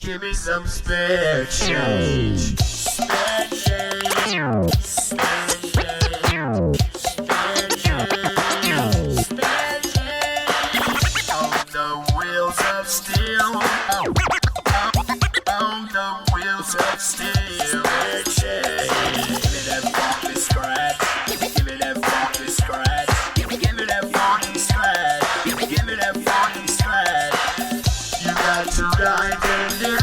Give me some spare change. Spare change. Spare change. Spare change. Spare change. On the wheels of steel. On the wheels of steel. Spare change. Give me that funky scratch. Give me that funky scratch. Give me that funky scratch. Give me that funky scratch. You got to ride in it.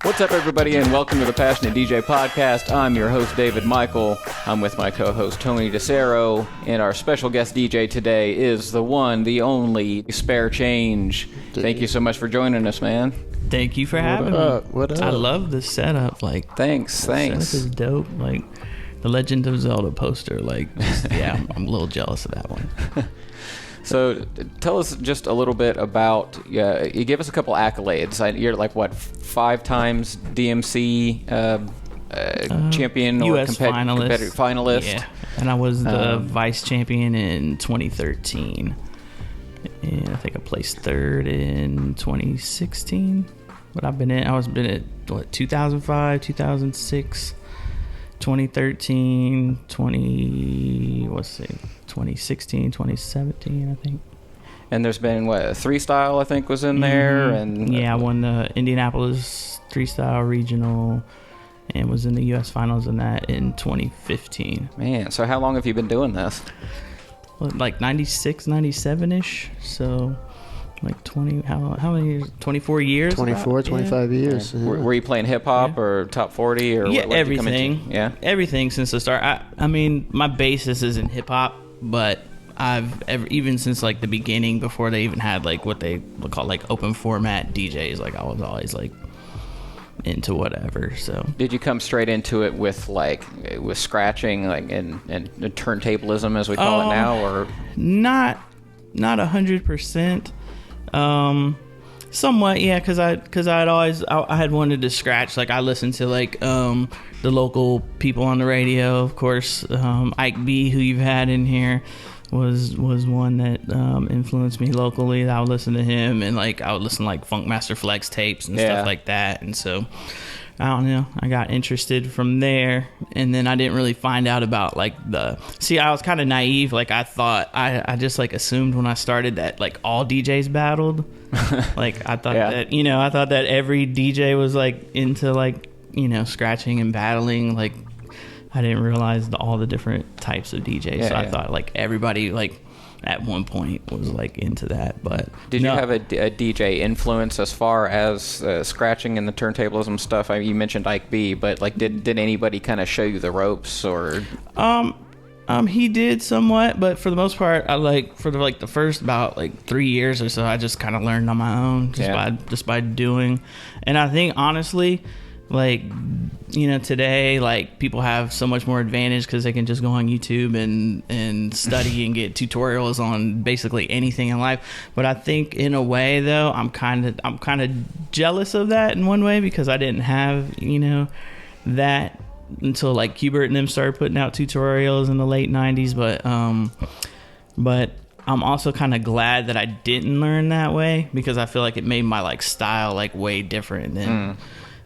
What's up, everybody, and welcome to the Passionate DJ Podcast. I'm your host, David Michael. I'm with my co-host, Tony DeCero, and our special guest DJ today is the one, the only, Spare Change. Thank you so much for joining us, man. Thank you for having me. What up? I love the setup. Thanks. Setup is dope. The Legend of Zelda poster. I'm a little jealous of that one. So, tell us just a little bit about, you give us a couple accolades. You're 5 times DMC champion or US finalist? Yeah, and I was the vice champion in 2013. And I think I placed third in 2016. But I was been at 2005, 2006, 2013, 2016, 2017, I think. And there's been Thre3style, I think, was in there, and I won the Indianapolis Thre3style regional, and was in the US Finals in that in 2015. Man, so how long have you been doing this? 96, 97-ish. So 20, how many years? 24 years? 24, 25 years. Yeah. Were you playing hip-hop or top 40? Or what everything. Did you come into? Yeah? Everything since the start. I mean, my basis is in hip-hop, but even since the beginning, before they even had what they would call open format DJs, I was always into whatever. So did you come straight into it with with scratching and turntablism as we call it now, or not 100%? Somewhat, yeah, because I had wanted to scratch. I listened to the local people on the radio, of course. Ike B, who you've had in here, was one that influenced me locally. I would listen to him, and I would listen to Funkmaster Flex tapes and stuff like that. And so I don't know, I got interested from there, and then I didn't really find out about I was kind of naive. I thought I just assumed when I started that all DJs battled. I thought that I thought that every DJ was into scratching and battling. I didn't realize all the different types of DJs. I thought everybody at one point was into that. But did you have a DJ influence as far as scratching and the turntablism stuff? You mentioned Ike B, but did anybody kind of show you the ropes, or? He did somewhat, but for the most part, for the first about 3 years or so, I just kind of learned on my own just by doing. And I think honestly, today, people have so much more advantage because they can just go on YouTube and study and get tutorials on basically anything in life. But I think in a way, though, I'm kind of jealous of that in one way, because I didn't have that until Hubert and them started putting out tutorials in the late 90s. But I'm also kind of glad that I didn't learn that way, because I feel it made my style way different than.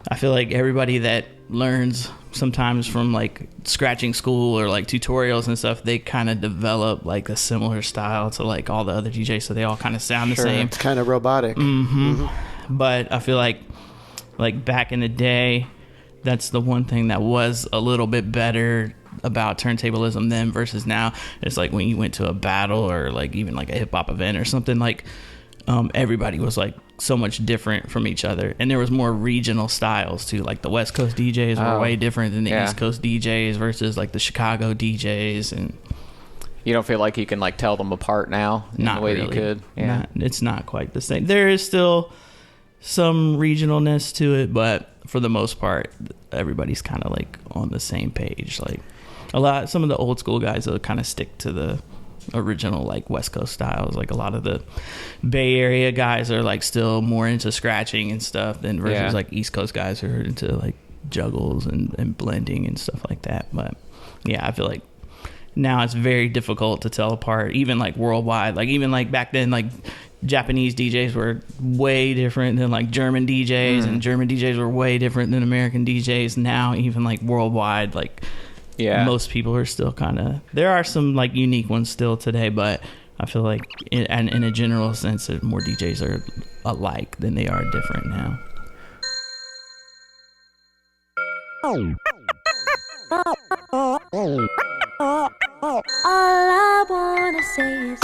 I feel everybody that learns sometimes from scratching school or tutorials and stuff, they kind of develop a similar style to all the other DJs, so they all kind of sound the same. It's kind of robotic. But I feel back in the day, that's the one thing that was a little bit better about turntablism then versus now. It's when you went to a battle or even a hip hop event or something, everybody was so much different from each other, and there was more regional styles too. The West Coast DJs were way different than the East Coast DJs versus the Chicago DJs. And you don't feel you can tell them apart now in the way really. that you could? It's not quite the same. There is still some regionalness to it, but for the most part, everybody's kind of like on the same page. Like some of the old school guys will kind of stick to the original like West Coast styles. Like a lot of the Bay Area guys are like still more into scratching and stuff than versus like East Coast guys who are into like juggles and blending and stuff like that. But yeah, I feel like now it's very difficult to tell apart, even like worldwide. Like even like back then, like Japanese DJs were way different than like German DJs, and German DJs were way different than American DJs. Now even like worldwide, like most people are still kind of, there are some like unique ones still today, but I feel like in a general sense that more DJs are alike than they are different now. All I wanna say is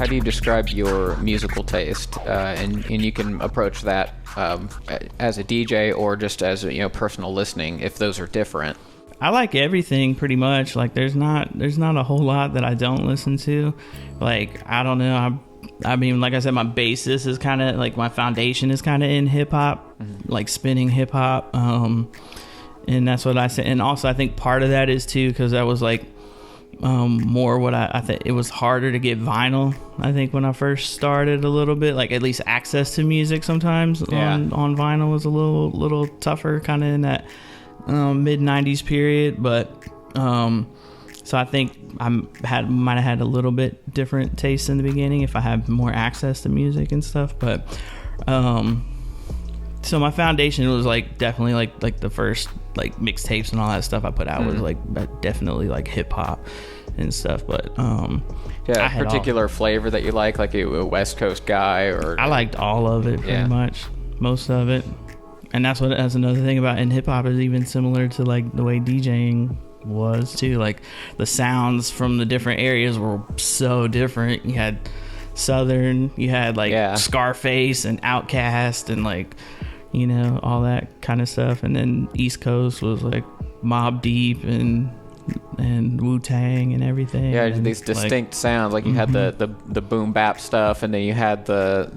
How do you describe your musical taste? And you can approach that as a DJ or just as personal listening, if those are different. I like everything pretty much. Like there's not a whole lot that I don't listen to. Like I don't know. I mean, like I said, my basis is kind of like my foundation is kind of in hip hop, like spinning hip hop. And that's what I said. And also I think part of that is too because that was like more what I think it was harder to get vinyl. I think when I first started a little bit, like at least access to music sometimes on vinyl was a little tougher, kind of in that mid 90s period. But so I think might have had a little bit different taste in the beginning if I had more access to music and stuff. But so my foundation was like definitely like the first like mixtapes and all that stuff I put out was like definitely like hip hop and stuff. But a particular flavor that you like a West Coast guy, or I liked all of it pretty much, most of it. And that's another thing about in hip hop is even similar to like the way DJing was too. Like the sounds from the different areas were so different. You had Southern, you had like Scarface and Outkast and like all that kind of stuff, and then East Coast was like Mobb Deep and Wu Wu-Tang and everything. Yeah, and these distinct sounds. Like you had the boom bap stuff, and then you had the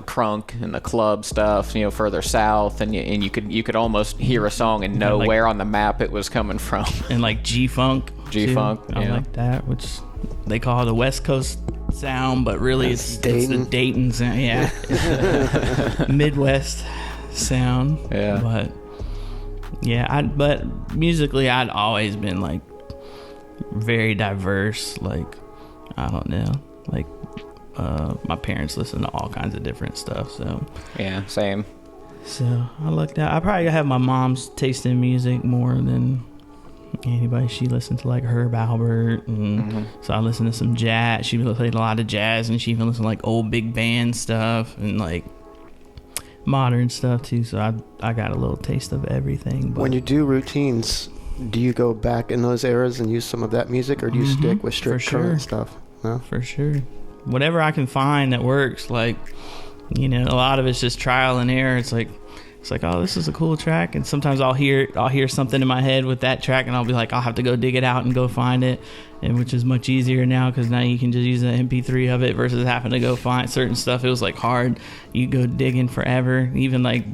crunk and the club stuff. Further south, and you could almost hear a song and know where on the map it was coming from. And like G-Funk. G-Funk. I like that, which they call the West Coast sound, but really it's the Dayton sound. Yeah, it's the Midwest sound. Yeah, but yeah, but musically I'd always been like very diverse. Like I don't know, like my parents listen to all kinds of different stuff. So yeah, same. So I looked at. I probably have my mom's taste in music more than anybody. She listened to like Herb Albert, and so I listened to some jazz. She played a lot of jazz, and she even listened to like old big band stuff and like modern stuff too. So I got a little taste of everything. But when you do routines, do you go back in those eras and use some of that music, or do you stick with strict current stuff? No? For sure. Whatever I can find that works. Like, a lot of it's just trial and error. It's like, oh, this is a cool track, and sometimes I'll hear something in my head with that track, and I'll be like, I'll have to go dig it out and go find it, and which is much easier now because now you can just use an MP3 of it versus having to go find certain stuff. It was like hard. You go digging forever. Even like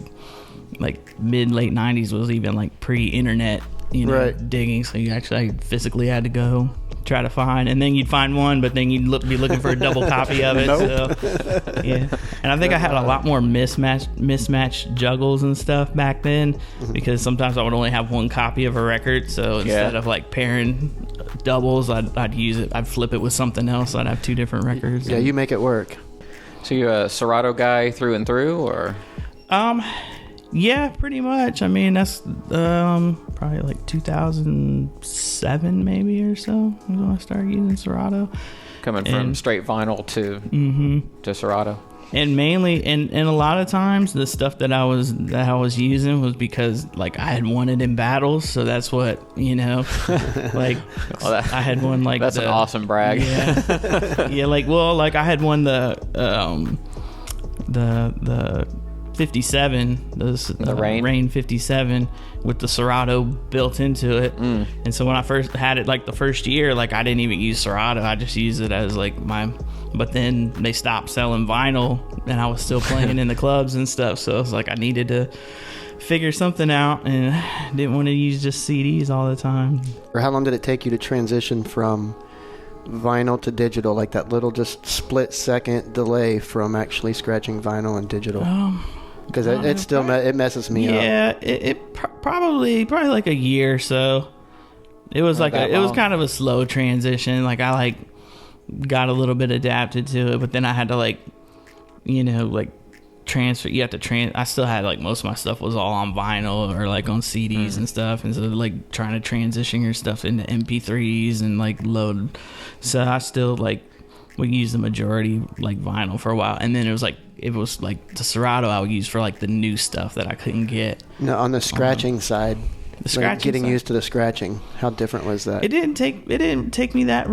mid late 90s was even like pre-internet, right. digging. So you actually physically had to go try to find, and then you'd find one, but then you'd be looking for a double copy of it. Nope. So yeah, and I think I had a lot more mismatched juggles and stuff back then, because sometimes I would only have one copy of a record. So instead of like pairing doubles, I'd flip it with something else. I'd have two different records. Yeah, you make it work. So you a Serato guy through and through, or? Yeah, pretty much. I mean, that's probably like 2007 maybe or so when I started using Serato. Coming from straight vinyl to Serato. And mainly, and a lot of times the stuff that I was using was because like I had won it in battles, so that's what like I had won like that's an awesome brag. Yeah, yeah, like I had won the 57, the Rain 57 with the Serato built into it. And so when I first had it, like the first year, like I didn't even use Serato, I just used it as like but then they stopped selling vinyl and I was still playing in the clubs and stuff, so it was like I needed to figure something out and didn't want to use just CDs all the time. Or how long did it take you to transition from vinyl to digital, like that little just split second delay from actually scratching vinyl and digital? Because it still it messes me up. Yeah, it probably like a year or so. It was like it was kind of a slow transition. Like I like got a little bit adapted to it, but then I had to like transfer. You have to I still had like most of my stuff was all on vinyl or like on CDs and stuff, and so like trying to transition your stuff into MP3s and like load. So I still like would use the majority like vinyl for a while, and then it was like the Serato I would use for like the new stuff that I couldn't get. No, on the scratching side. The scratching getting used to the scratching. How different was that? It didn't take me that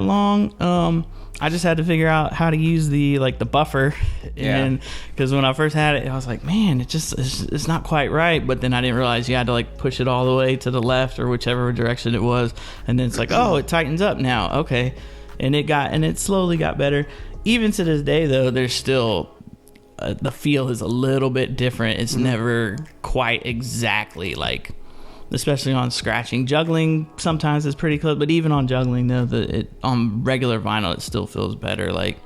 long. I just had to figure out how to use the buffer, and because when I first had it, I was like, man, it's not quite right. But then I didn't realize you had to like push it all the way to the left or whichever direction it was, and then it's like, oh, it tightens up now, okay, and it slowly got better. Even to this day, though, there's still the feel is a little bit different. It's never quite exactly like. Especially on scratching. Juggling sometimes is pretty close, but even on juggling though, on regular vinyl it still feels better. Like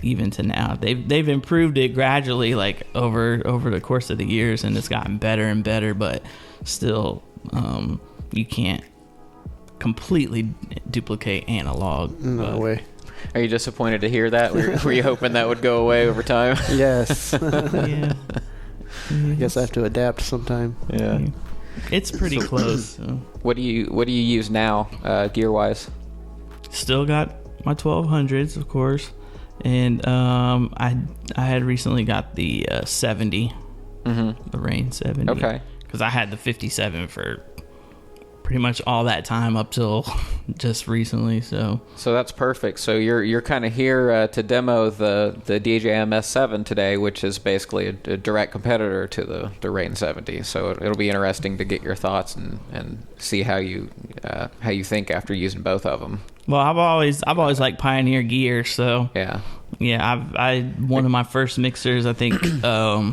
even to now, they've improved it gradually, like over the course of the years, and it's gotten better and better. But still, you can't completely duplicate analog. No way. Are you disappointed to hear that? Were you hoping that would go away over time? Yes. Yeah. I guess I have to adapt sometime. Yeah. It's pretty close. So. What do you use now, gear wise? Still got my 1200s, of course, and I had recently got the 70, the Rain 70. Okay. Because I had the 57 for pretty much all that time up till just recently. So that's perfect. So you're kind of here to demo the DJM-S7 today, which is basically a direct competitor to the Rain 70. So it'll be interesting to get your thoughts and see how you think after using both of them. Well, I've always liked Pioneer gear, so yeah. One of my first mixers, I think, I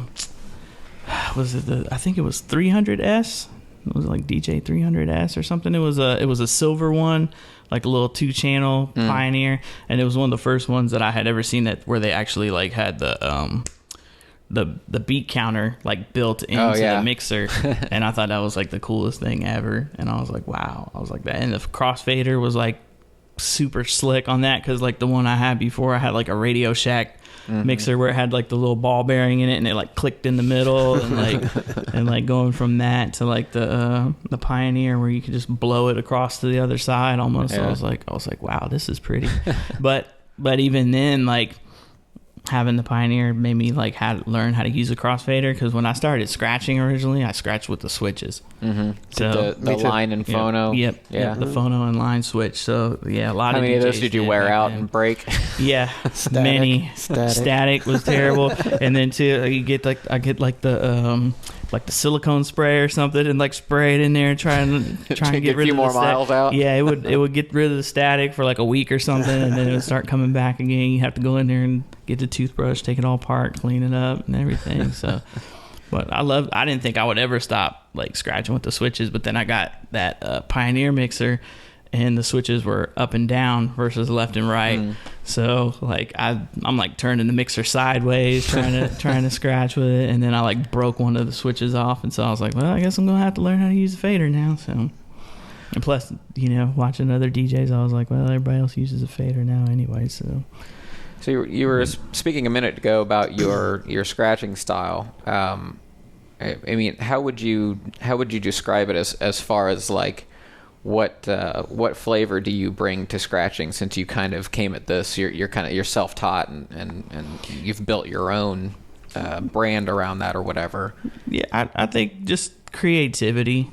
think it was 300S. It was like DJ 300S or something. It was a silver one, like a little 2-channel Pioneer, and it was one of the first ones that I had ever seen where they actually like had the beat counter like built into the mixer, and I thought that was like the coolest thing ever. And I was like, wow, I was like that. And the crossfader was like super slick on that, because like the one I had before, I had like a Radio Shack mixer where it had like the little ball bearing in it, and it like clicked in the middle, and like going from that to like the Pioneer where you could just blow it across to the other side almost. Yeah. So I was like, wow, this is pretty. but even then, like, having the Pioneer made me like learn how to use a crossfader, because when I started scratching originally, I scratched with the switches. So the line and phono. Yep. The phono and line switch. So yeah, a lot How of many DJs of those did you wear out and break? Yeah, many. Static was terrible. And then too, I get the silicone spray or something, and like spray it in there, try and get rid of a few more miles out. Yeah, it would get rid of the static for like a week or something, and then it would start coming back again. You have to go in there and get the toothbrush, take it all apart, clean it up and everything. So, but I didn't think I would ever stop like scratching with the switches, but then I got that Pioneer mixer, and the switches were up and down versus left and right. So like I'm like turning the mixer sideways, trying to scratch with it, and then I like broke one of the switches off, and so I was like, well, I guess I'm gonna have to learn how to use a fader now. So, and plus, watching other DJs, I was like, well, everybody else uses a fader now anyway. So you were speaking a minute ago about your scratching style. I mean, how would you describe it as far as like what flavor do you bring to scratching, since you kind of came at this, you're self-taught and you've built your own brand around that or whatever? Yeah, I think just creativity.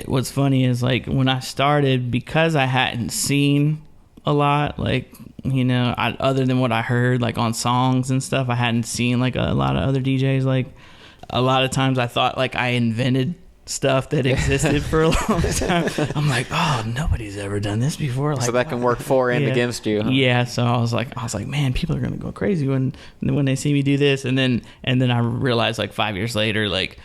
What's funny is like when I started, because I hadn't seen a lot, like, other than what I heard like on songs and stuff, I hadn't seen like a lot of other DJs. Like a lot of times I thought like I invented stuff that existed for a long time. I'm like, oh, nobody's ever done this before. Like, so that can work for and against you. Huh? Yeah. So I was like, man, people are gonna go crazy when they see me do this. And then I realized like 5 years later, like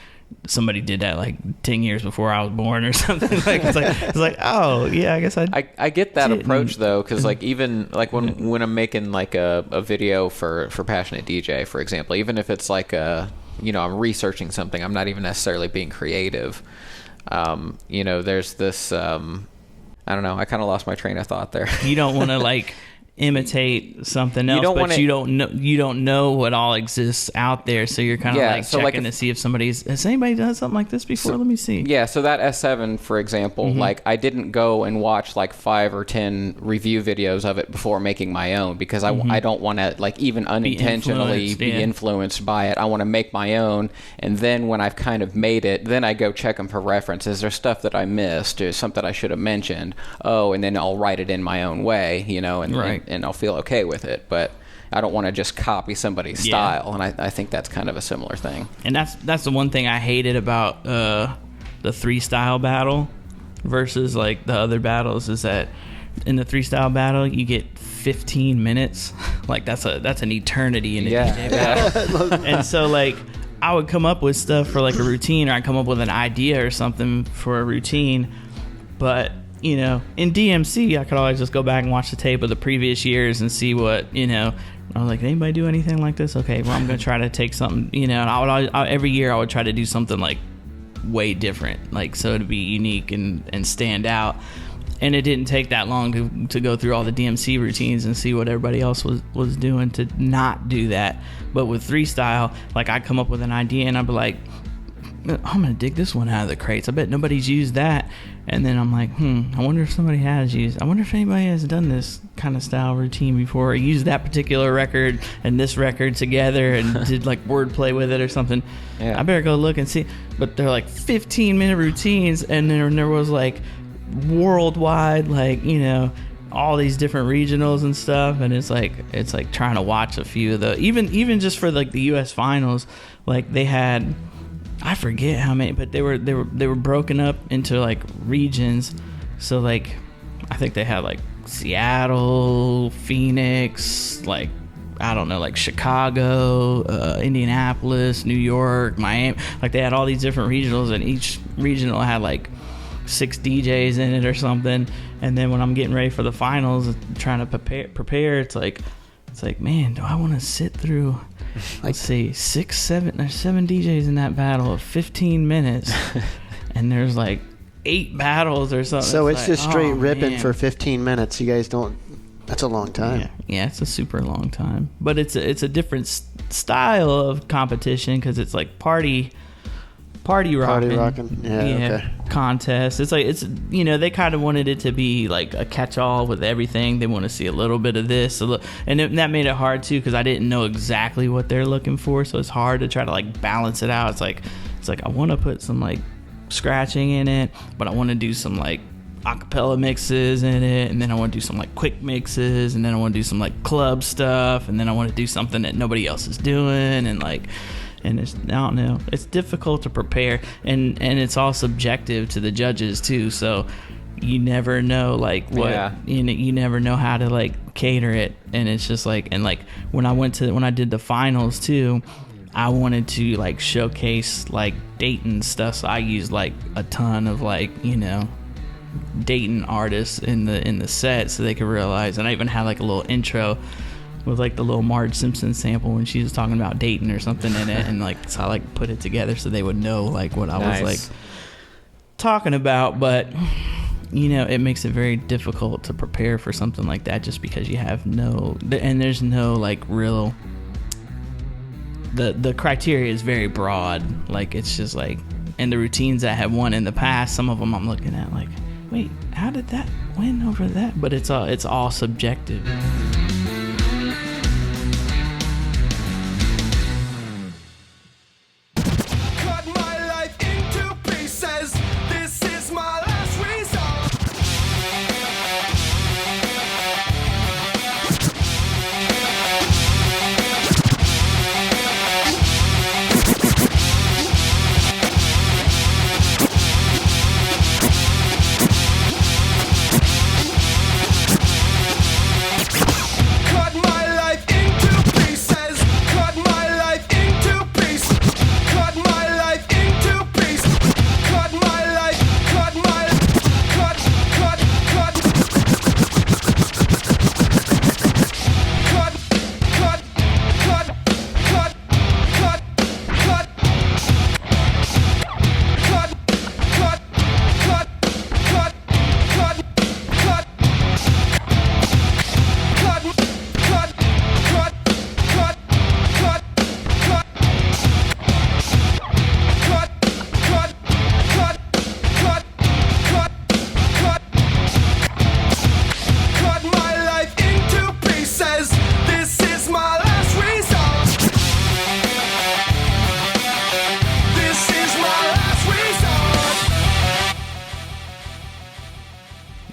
somebody did that like 10 years before I was born or something. Like it's like oh yeah, I guess I get that approach though, because like even like when I'm making like a video for Passionate DJ, for example, even if it's like I'm researching something, I'm not even necessarily being creative. There's this I don't know, I kind of lost my train of thought there. You don't want to like imitate something else, you don't know what all exists out there, so you're kind of checking to see if has anybody done something like this before. Let me see. Yeah, so that S7, for example, like I didn't go and watch like 5 or 10 review videos of it before making my own, because I don't want to like even unintentionally be influenced by it. I want to make my own, and then when I've kind of made it, then I go check them for reference. Is there stuff that I missed, or something I should have mentioned? And then I'll write it in my own way, and I'll feel okay with it. But I don't want to just copy somebody's style, and I think that's kind of a similar thing. And that's the one thing I hated about the Thre3style battle versus like the other battles, is that in the Thre3style battle you get 15 minutes. Like that's an eternity in a DJ battle. And so like I would come up with stuff for like a routine, or I'd come up with an idea or something for a routine, but in DMC, I could always just go back and watch the tape of the previous years and see what, I was like, anybody do anything like this? Okay, well, I'm going to try to take something, and every year I would try to do something like way different, like so to be unique and stand out. And it didn't take that long to go through all the DMC routines and see what everybody else was doing to not do that. But with Thre3style, like I'd come up with an idea and I'd be like, I'm going to dig this one out of the crates. I bet nobody's used that. And then I'm like, I wonder if somebody has used, I wonder if anybody has done this kind of style routine before, or used that particular record and this record together and did like wordplay with it or something. Yeah. I better go look and see. But they're like 15-minute routines, and then there was like worldwide, like, you know, all these different regionals and stuff, and it's like trying to watch a few of the, even just for like the US finals, like they had, I forget how many, but they were broken up into like regions. So like I think they had like Seattle, Phoenix, like I don't know, like Chicago, Indianapolis, New York, Miami. Like they had all these different regionals, and each regional had like 6 DJs in it or something. And then when I'm getting ready for the finals, trying to prepare, it's like, man, do I want to sit through, let's see, 7 DJs in that battle of 15 minutes, and there's like 8 battles or something. So it's like, just straight ripping man. for 15 minutes. You guys don't. That's a long time. Yeah, it's a super long time. But it's a different style of competition, because it's like party rocking. Yeah, okay. Contest. It's like, it's, you know, they kind of wanted it to be like a catch-all with everything. They want to see a little bit of this, and that made it hard too, because I didn't know exactly what they're looking for. So it's hard to try to like balance it out. It's like I want to put some like scratching in it, but I want to do some like acapella mixes in it, and then I want to do some like quick mixes, and then I want to do some like club stuff, and then I want to do something that nobody else is doing, and like. And it's, I don't know, it's difficult to prepare, and it's all subjective to the judges too. So you never know like what, you never know how to like cater it. And it's just like, and like when I did the finals too, I wanted to like showcase like Dayton stuff. So I used like a ton of like, you know, Dayton artists in the set, so they could realize. And I even had like a little intro with like the little Marge Simpson sample when she was talking about Dayton or something in it, and like, so I like put it together so they would know like what I was like talking about. But you know, it makes it very difficult to prepare for something like that, just because you have there's no like real, the criteria is very broad. Like it's just like, and the routines that have won in the past, some of them I'm looking at like, wait, how did that win over that? But it's all subjective.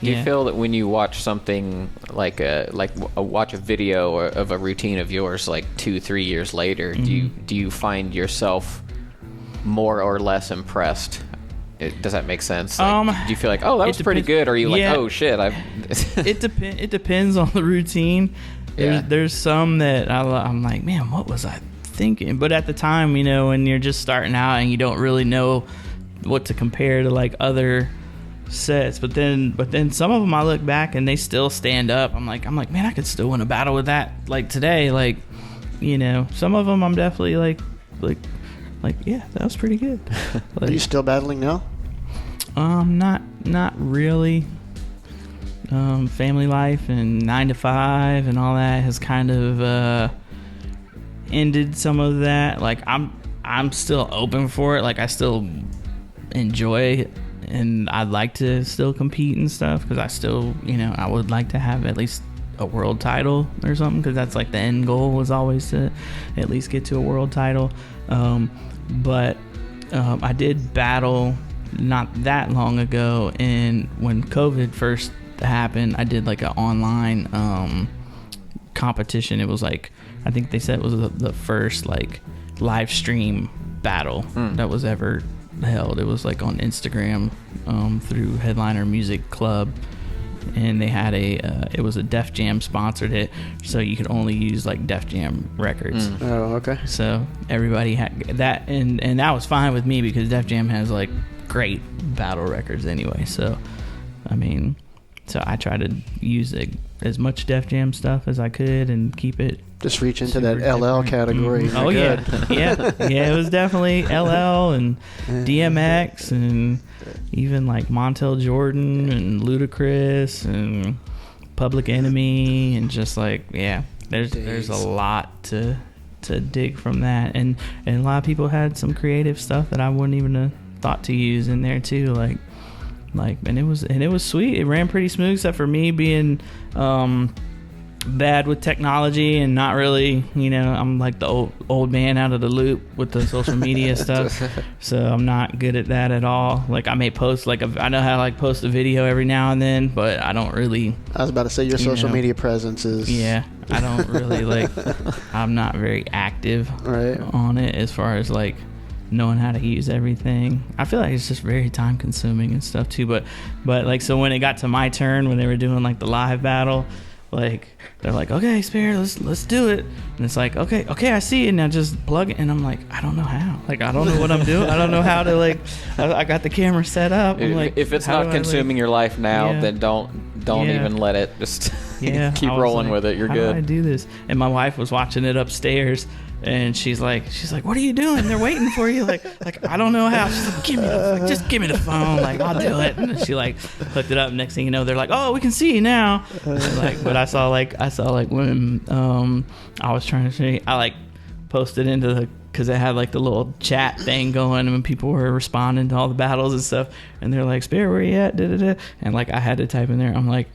Do you feel that when you watch something like watch a video of a routine of yours like 2-3 years later, do you find yourself more or less impressed? Does that make sense? Like, do you feel like, oh, that was pretty good, or are you like, oh shit, it depends on the routine. There's some that I'm like, man, what was I thinking? But at the time, you know, when you're just starting out and you don't really know what to compare to like other sets, but then some of them I look back and they still stand up. I'm like, man, I could still win a battle with that like today. Like, you know, some of them I'm definitely like yeah, that was pretty good. Like, are you still battling now? Not really. Family life and 9 to 5 and all that has kind of ended some of that. Like I'm still open for it. Like I still enjoy and I'd like to still compete and stuff, because I still, I would like to have at least a world title or something, because that's like the end goal, was always to at least get to a world title. But I did battle not that long ago, and when COVID first happened, I did like an online competition. It was like, I think they said it was the first like live stream battle that was ever held. It was like on Instagram through Headliner Music Club, and they had it was a Def Jam sponsored it, so you could only use like Def Jam records. Oh, okay. So everybody had that, and that was fine with me, because Def Jam has like great battle records anyway. So I mean, so I tried to use as much Def Jam stuff as I could and keep it. Just reach into that LL category. Oh yeah, yeah. It was definitely LL and DMX and even like Montel Jordan and Ludacris and Public Enemy, and just like, yeah, there's a lot to dig from that, and a lot of people had some creative stuff that I wouldn't even have thought to use in there too, like and it was sweet. It ran pretty smooth, except for me being bad with technology and not really, I'm like the old man out of the loop with the social media stuff, so I'm not good at that at all. Like I may post I know how to like post a video every now and then, but I don't really. I was about to say your social media presence is. Yeah, I don't really like. I'm not very active on it as far as like knowing how to use everything. I feel like it's just very time consuming and stuff too, but like, so when it got to my turn, when they were doing like the live battle, like they're like, okay, Spare, let's do it, and it's like, okay, I see it now, just plug it, and I'm like, I don't know how, like I don't know what I'm doing. I don't know how to like. I got the camera set up. I'm like, if it's not consuming your life now, then don't even let it. Just keep rolling with it. You're good. How do I do this? And my wife was watching it upstairs, and she's like, what are you doing? They're waiting for you. Like I don't know how. She's like, just give me the phone. Like I'll do it. And she like hooked it up. Next thing you know, they're like, oh, we can see you now. But I saw when I was trying to show you, I like posted into because it had like the little chat thing going, and when people were responding to all the battles and stuff, and they're like, Spare, where you at? Da-da-da. And like I had to type in there, I'm like,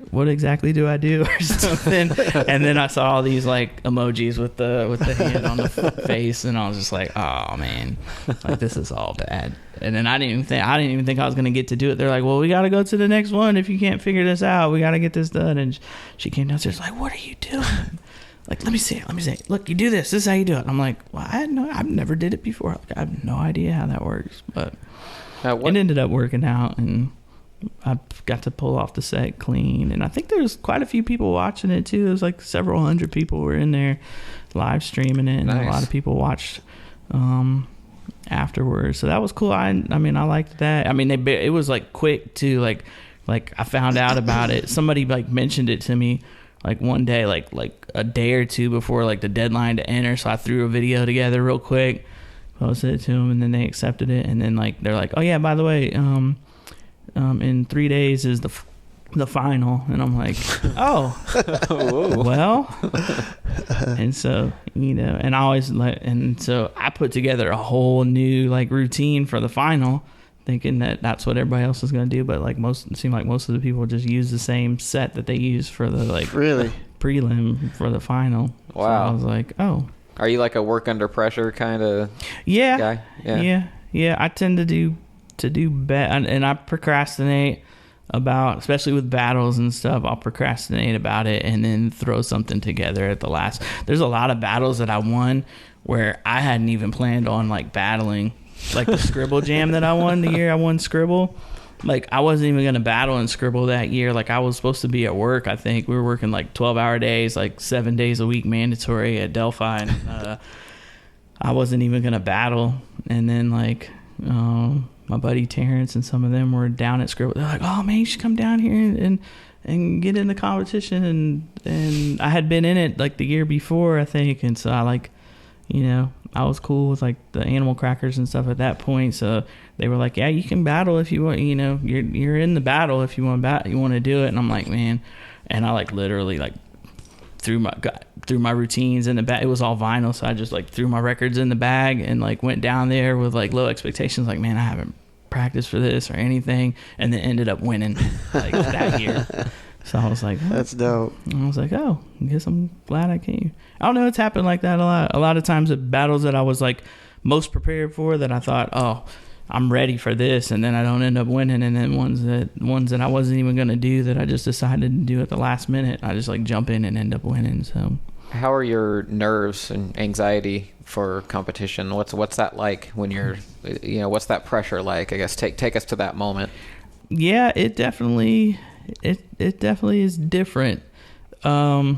what exactly do I do or something? And then I saw all these like emojis with the hand on the face, and I was just like, oh man, like this is all bad. And then I didn't even think I was gonna get to do it. They're like, well, we gotta go to the next one. If you can't figure this out, we gotta get this done. And she came downstairs like, what are you doing? Like, let me see it. Look, you do this. This is how you do it. And I'm like, well, I've never did it before. Like, I have no idea how that works, but it ended up working out, and I got to pull off the set clean. And I think there's quite a few people watching it too. There's like several hundred people were in there live streaming it, and a lot of people watched afterwards. So that was cool. I mean, I liked that. I mean, it was like quick too. Like I found out about it. Somebody like mentioned it to me like one day, like a day or two before like the deadline to enter. So I threw a video together real quick, posted it to them, and then they accepted it. And then like they're like, oh yeah, by the way, in 3 days is the final. And I'm like, oh, well. And so, and I always so I put together a whole new like routine for the final, thinking that that's what everybody else is going to do. But like it seemed like most of the people just use the same set that they use for the like prelim for the final. Wow. So I was like, oh. Are you like a work under pressure kind of guy? Yeah. I tend to do bad, and I procrastinate about, especially with battles and stuff. I'll procrastinate about it and then throw something together at the last. There's a lot of battles that I won where I hadn't even planned on like battling, like the Scribble Jam that I won the year I won Scribble. Like I wasn't even gonna battle in Scribble that year. Like I was supposed to be at work. I think we were working like 12-hour days, like 7 days a week mandatory at Delphi, and I wasn't even gonna battle. And then like my buddy Terrence and some of them were down at Scribble. They're like, oh man, you should come down here and get in the competition. And I had been in it like the year before, I think. And so I like, I was cool with like the animal crackers and stuff at that point. So they were like, yeah, you can battle if you want, you're in the battle if you want to do it. And I'm like, man. And I like literally like threw my routines in the bag. It was all vinyl, so I just like threw my records in the bag and like went down there with like low expectations. Like, man, I haven't practice for this or anything, and then ended up winning like that year. So I was like, oh. That's dope. I was like, oh, I guess I'm glad I came. I don't know, it's happened like that a lot. A lot of times at battles that I was like most prepared for, that I thought, oh, I'm ready for this, and then I don't end up winning. And then ones that I wasn't even gonna do, that I just decided to do at the last minute, I just like jump in and end up winning. So how are your nerves and anxiety for competition? What's that like when you're, what's that pressure like? I guess take us to that moment. Yeah, it definitely is different. Like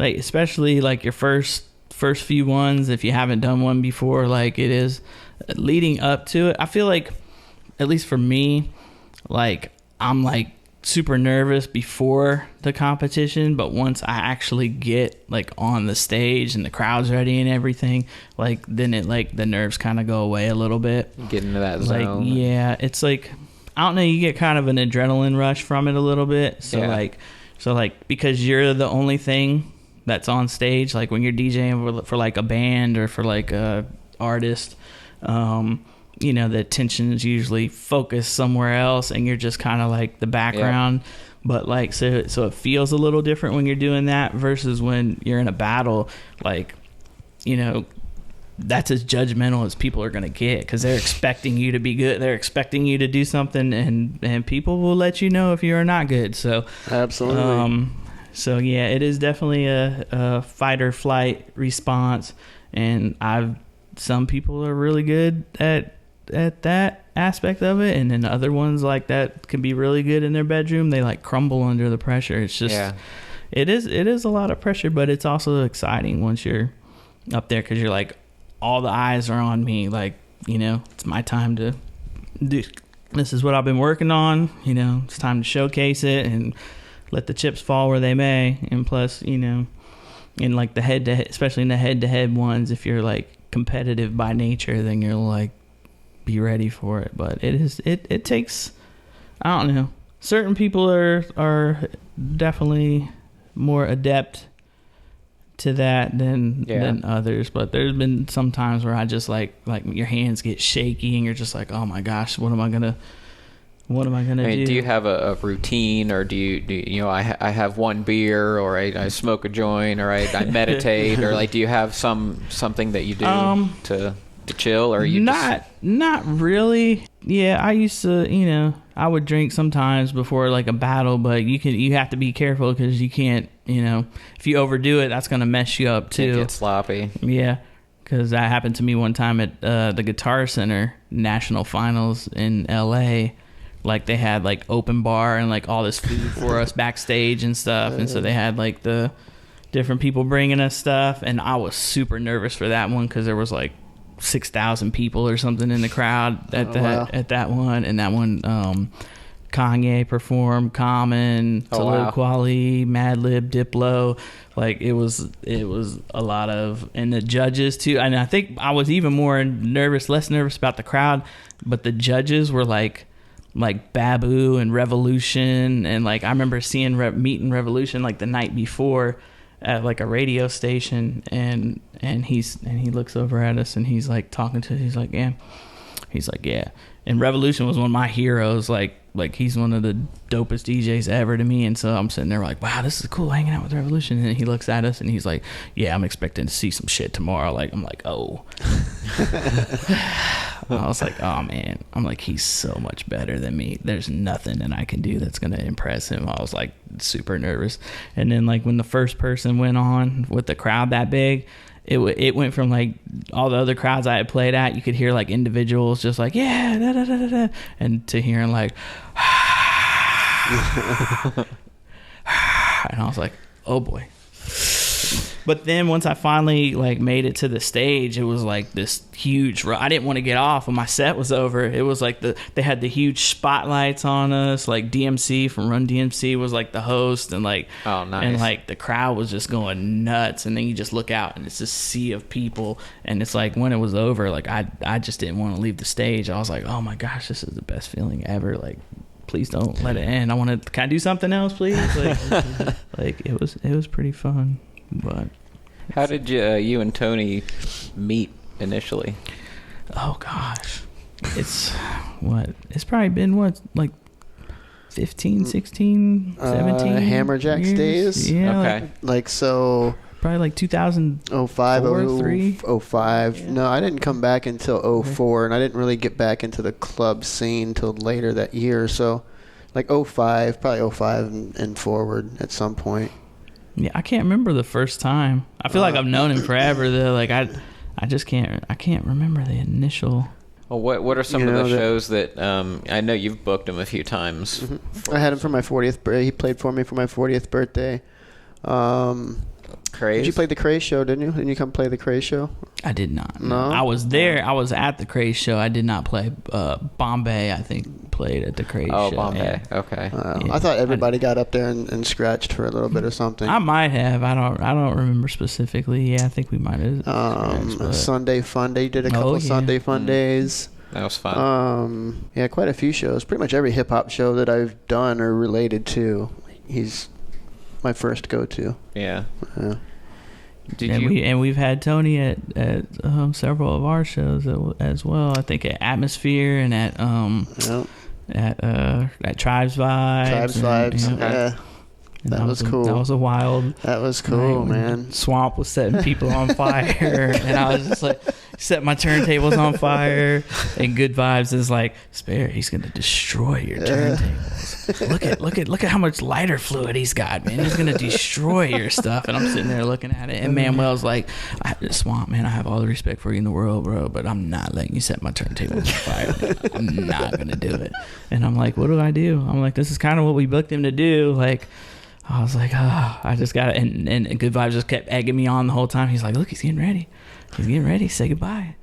especially like your first few ones, if you haven't done one before, like it is leading up to it. I feel like, at least for me, like I'm like super nervous before the competition, but once I actually get like on the stage and the crowd's ready and everything, like then it like the nerves kind of go away a little bit. Get into that zone. Like, yeah, it's like, I don't know, you get kind of an adrenaline rush from it a little bit. So like because you're the only thing that's on stage, like when you're DJing for like a band or for like a artist, the attention is usually focused somewhere else, and you're just kind of like the background. Yeah. But like so it feels a little different when you're doing that versus when you're in a battle. Like, that's as judgmental as people are going to get, because they're expecting you to be good. They're expecting you to do something, and people will let you know if you're not good. So absolutely. So yeah, it is definitely a fight or flight response, and some people are really good at that aspect of it, and then other ones like that can be really good in their bedroom. They like crumble under the pressure. It's just it is a lot of pressure, but it's also exciting once you're up there, because you're like, all the eyes are on me. Like, it's my time to do. This is what I've been working on. It's time to showcase it and let the chips fall where they may. And plus, in like the head-to-head, especially in the head-to-head ones, if you're like competitive by nature, then you'll like be ready for it. But it takes, I don't know, certain people are definitely more adept to that than others. But there's been some times where I just like your hands get shaky and you're just like, oh my gosh, what am I gonna do? Do you have a routine, or do you I have one beer, or I smoke a joint, or I meditate, or like, do you have something that you do to chill, or you not really? Yeah, I used to, I would drink sometimes before like a battle, but you have to be careful, because you can't, if you overdo it, that's gonna mess you up too. Get sloppy. Yeah, because that happened to me one time at the Guitar Center National Finals in LA. Like they had like open bar and like all this food for us backstage and stuff, and so they had like the different people bringing us stuff, and I was super nervous for that one, because there was like 6,000 people or something in the crowd at that one. And that one, Kanye performed, Common, Talib Kweli, Madlib, Diplo. Like it was a lot of, and the judges too. And I think I was even less nervous about the crowd, but the judges were like Babu and Revolution, and like I remember meeting Revolution like the night before at like a radio station, and he looks over at us and he's like talking to, he's like yeah, and Revolution was one of my heroes. Like he's one of the dopest DJs ever to me, and so I'm sitting there like, wow, this is cool hanging out with Revolution. And he looks at us and he's like, yeah, I'm expecting to see some shit tomorrow. Like I'm like, oh. I was like, oh man, I'm like, he's so much better than me. There's nothing that I can do that's gonna impress him. I was like super nervous. And then like when the first person went on with the crowd that big, it went from like all the other crowds I had played at, you could hear like individuals just like, yeah, da, da, da, da, da, and to hearing like and I was like, oh boy. But then once I finally like made it to the stage, it was like this huge I didn't want to get off when my set was over. It was like they had the huge spotlights on us. Like DMC from Run DMC was like the host, and like, oh nice, and like the crowd was just going nuts. And then you just look out and it's this sea of people, and it's like when it was over, like I just didn't want to leave the stage. I was like, oh my gosh, this is the best feeling ever. Like, please don't let it end. Can I do something else, please? Like it was pretty fun. But how did you and Tony meet initially? Oh gosh, It's probably been like 15, 16, 17 Hammerjack's years? days? Yeah. Okay. Like, so... Probably like 2005, 3. 05. Yeah. No, I didn't come back until 04, and I didn't really get back into the club scene till later that year. So, like 05, probably 05 and forward at some point. Yeah, I can't remember the first time. I feel like I've known him forever though. Like I just can't remember the initial. Well, what are some of the shows that I know you've booked him a few times? Mm-hmm. I had him for my 40th birthday. He played for me for my 40th birthday. Craze? You played the Craze show, didn't you? Didn't you come play the Craze show? I did not. No? I was there. I was at the Craze show. I did not play. Bombay, I think, played at the Craze show. Oh, Bombay. Yeah. Okay. I thought everybody got up there and scratched for a little bit or something. I might have. I don't remember specifically. Yeah, I think we might have. Sunday Fun Day. Did a couple Sunday Fun Days. That was fun. Yeah, quite a few shows. Pretty much every hip hop show that I've done or related to, he's my first go-to. Yeah. We've had Tony at several of our shows as well. I think at Atmosphere and at Tribes Vibes. Yeah. That was cool. That was a wild. That was cool, man. Swamp was setting people on fire, and I was just like, set my turntables on fire. And Good Vibes is like, Spare, he's gonna destroy your turntables. Look at how much lighter fluid he's got, man. He's gonna destroy your stuff. And I'm sitting there looking at it, and Manuel's like, Swamp, man, I have all the respect for you in the world, bro, but I'm not letting you set my turntables on fire. Man. I'm not gonna do it. And I'm like, what do? I'm like, this is kind of what we booked him to do, like. I was like, I just got it. And Good Vibes just kept egging me on the whole time. He's like, look, he's getting ready. He's getting ready. Say goodbye.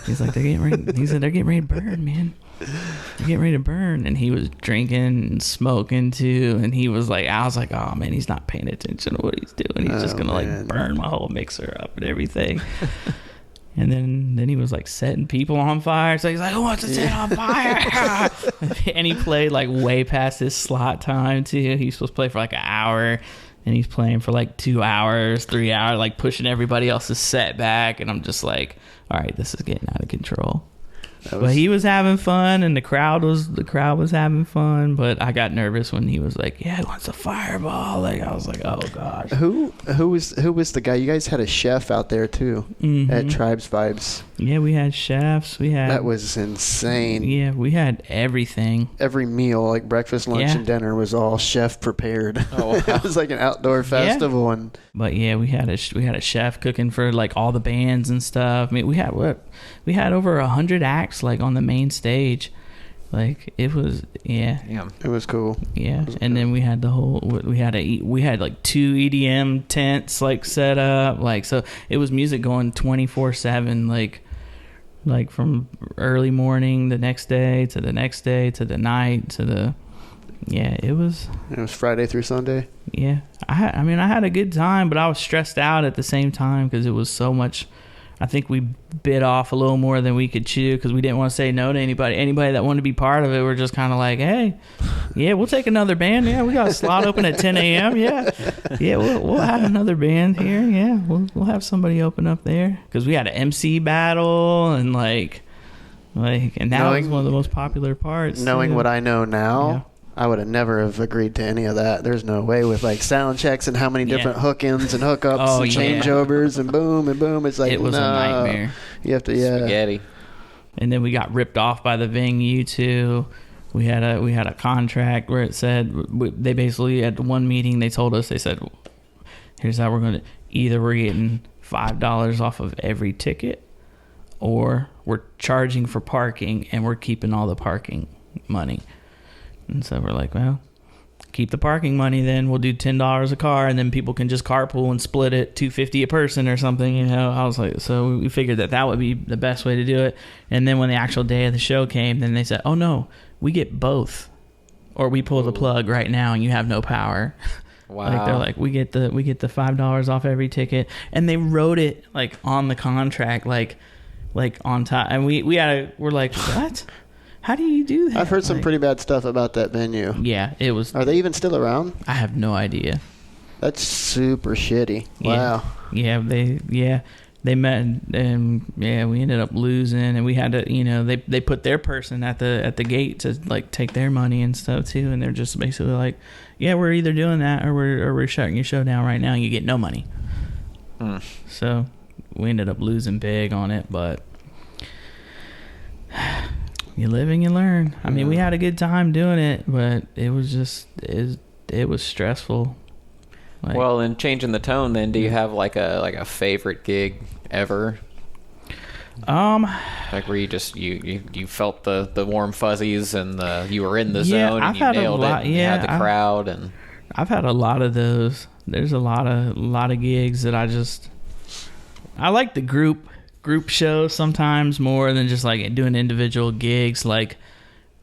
He's like, they're getting ready. He said, they're getting ready to burn, man. They're getting ready to burn. And he was drinking and smoking too. And he was like, I was like, oh man, he's not paying attention to what he's doing. He's just going to like burn my whole mixer up and everything. And then he was like setting people on fire. So he's like, who wants to set on fire? And he played like way past his slot time too. He's supposed to play for like an hour, and he's playing for like 2 hours, 3 hours, like pushing everybody else's set back. And I'm just like, all right, this is getting out of control. But he was having fun, and the crowd was having fun. But I got nervous when he was like, "Yeah, he wants a fireball." Like I was like, "Oh gosh." Who was the guy? You guys had a chef out there too at Tribes Vibes. Yeah, we had chefs. That was insane. Yeah, we had everything. Every meal, like breakfast, lunch, and dinner, was all chef prepared. Oh, wow. It was like an outdoor festival. Yeah. But yeah, we had a chef cooking for like all the bands and stuff. I mean, we had over 100 acts like on the main stage. Like it was, yeah, it was cool. Yeah, and then we had we had like 2 EDM tents like set up, like, so it was music going 24/7, like from early morning the next day to the next day to the night to the. Yeah, it was Friday through Sunday. Yeah, I had a good time, but I was stressed out at the same time because it was so much. I think we bit off a little more than we could chew because we didn't want to say no to anybody that wanted to be part of it. We're just kind of like, hey, yeah, we'll take another band. Yeah, we got a slot open at 10 a.m. Yeah, we'll have another band here. Yeah, we'll have somebody open up there because we had an MC battle and and that was one of the most popular parts. Knowing what I know now. Yeah. I would have never have agreed to any of that. There's no way with like sound checks and how many different hook-ins and hookups and changeovers and boom. It's like, it was a nightmare. You have to, spaghetti. And then we got ripped off by the venue too. We had a contract where it said they basically at one meeting they said, here's how we're getting $5 off of every ticket, or we're charging for parking and we're keeping all the parking money. And so we're like, well, keep the parking money then. We'll do $10 a car, and then people can just carpool and split it, $250 a person or something, you know. I was like, so we figured that would be the best way to do it. And then when the actual day of the show came, then they said, oh no, we get both, or we pull the plug right now and you have no power. Wow. Like they're like, we get the $5 off every ticket, and they wrote it like on the contract, like on top, and we're like, what? How do you do that? I've heard some pretty bad stuff about that venue. Yeah, it was. Are they even still around? I have no idea. That's super shitty. Wow. Yeah, they met, and yeah, we ended up losing, and we had to, you know, they put their person at the gate to like take their money and stuff too, and they're just basically like, yeah, we're either doing that or we're shutting your show down right now, and you get no money. So we ended up losing big on it, but you live and you learn. I mean, we had a good time doing it, but it was just it was stressful. Like, well, and changing the tone, then, do you have like a favorite gig ever? Like where you just you felt the warm fuzzies and you were in the zone and you nailed it. You had the crowd, and I've had a lot of those. There's a lot of gigs that I like the group shows sometimes more than just like doing individual gigs. Like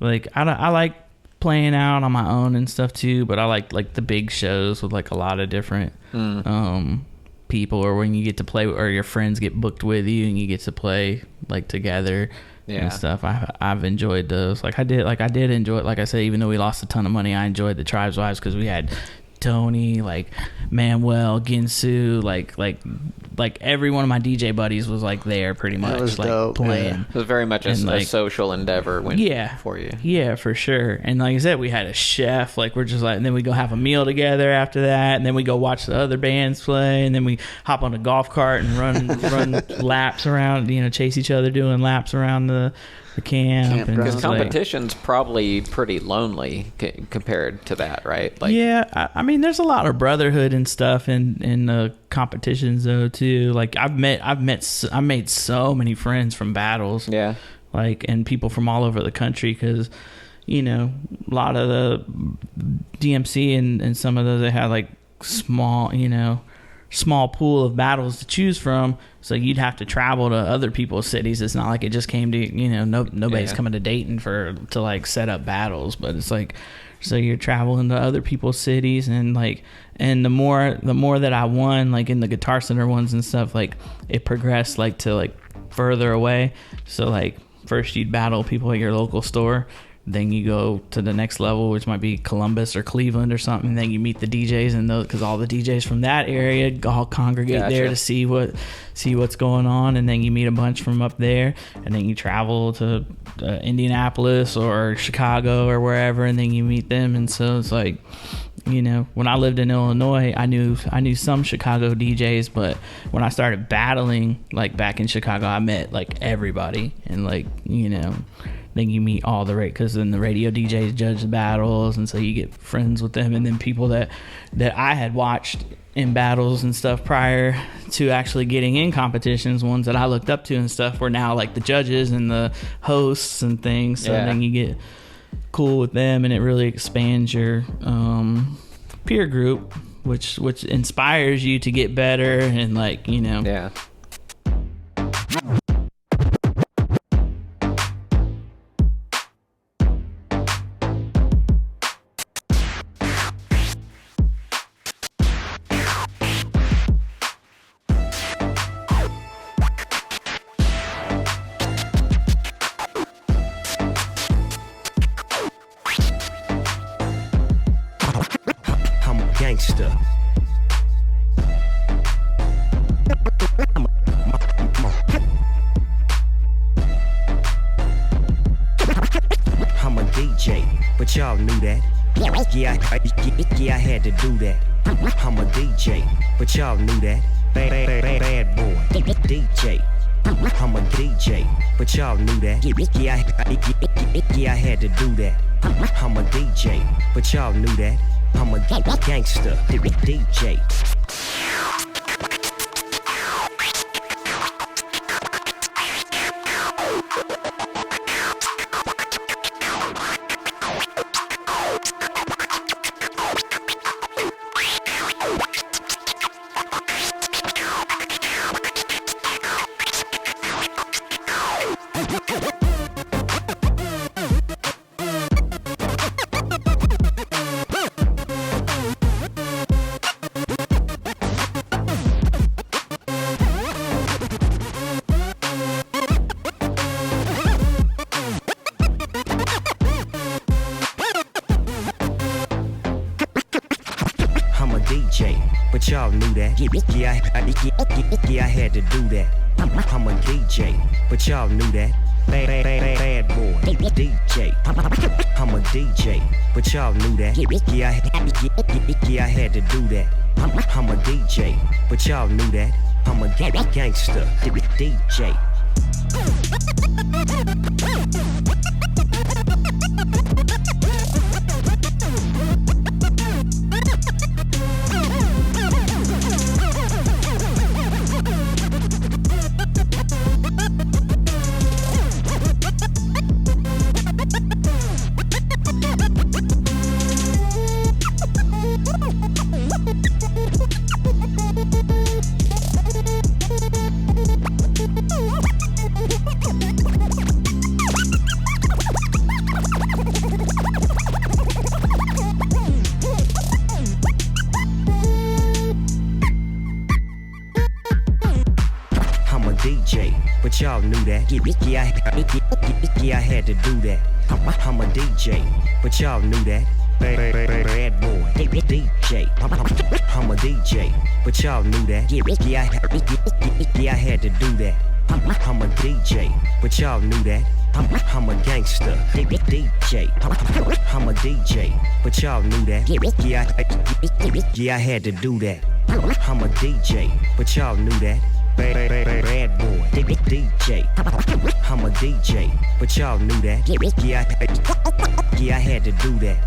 I like playing out on my own and stuff too, but I like the big shows with like a lot of different people, or when you get to play, or your friends get booked with you and you get to play like together and stuff. I've enjoyed those. I did enjoy it. Like I said, even though we lost a ton of money, I enjoyed the Tribes Wives because we had Tony, like Manuel, Ginsu, like every one of my DJ buddies was like there pretty much, was like dope. playing. Yeah. it was very much a social endeavor for you. Yeah, for sure. And like I said, we had a chef. Like we're just like, and then we go have a meal together after that, and then we go watch the other bands play, and then we hop on a golf cart and run laps around. You know, chase each other doing laps around the camp. Because just competition's probably pretty lonely compared to that, right? Like, yeah, I mean, there's a lot of brotherhood and stuff in the competitions though too. Like I made so many friends from battles. Yeah, like, and people from all over the country, because you know, a lot of the DMC and some of those, they had like small pool of battles to choose from, so you'd have to travel to other people's cities. It's not like it just came to, you know, nobody's coming to Dayton to like set up battles, but it's like, so you're traveling to other people's cities, and like, and the more that I won, like in the Guitar Center ones and stuff, like it progressed like to like further away. So like first you'd battle people at your local store, then you go to the next level, which might be Columbus or Cleveland or something. Then you meet the DJs, and because all the DJs from that area all congregate there to see what's going on. And then you meet a bunch from up there, and then you travel to Indianapolis or Chicago or wherever, and then you meet them. And so it's like, you know, when I lived in Illinois, I knew some Chicago DJs, but when I started battling like back in Chicago, I met like everybody, and like, you know, then you meet all because then the radio DJs judge the battles, and so you get friends with them, and then people that I had watched in battles and stuff prior to actually getting in competitions, ones that I looked up to and stuff, were now like the judges and the hosts and things. So then you get cool with them, and it really expands your peer group, which inspires you to get better, and like, you know. Yeah. Gangster. I'm a DJ, but y'all knew that. Yeah, I had to do that. I'm a DJ, but y'all knew that. Bad boy, DJ. I'm a DJ, but y'all knew that. Yeah, I had to do that. I'm a DJ, but y'all knew that. I'm a gangster, DJ. DJ, but y'all knew that. Yeah, I had to do that. I'm a DJ, but y'all knew that. Bad boy, DJ. I'm a DJ, but y'all knew that. Yeah, I had to do that. I'm a DJ, but y'all knew that. I'm a gangster, DJ. But y'all knew that. Yeah, I had to do that. I'm a DJ, but y'all knew that. Bad boy, DJ. I'm a DJ, but y'all knew that. Yeah, I had to do that. I'm a DJ, but y'all knew that. I'm a gangster, DJ. I'm a DJ, but y'all knew that. Yeah, I had to do that. I'm a DJ, but y'all knew that. Bad boy, DJ. I'm a DJ, but y'all knew that. Yeah, I had to do that.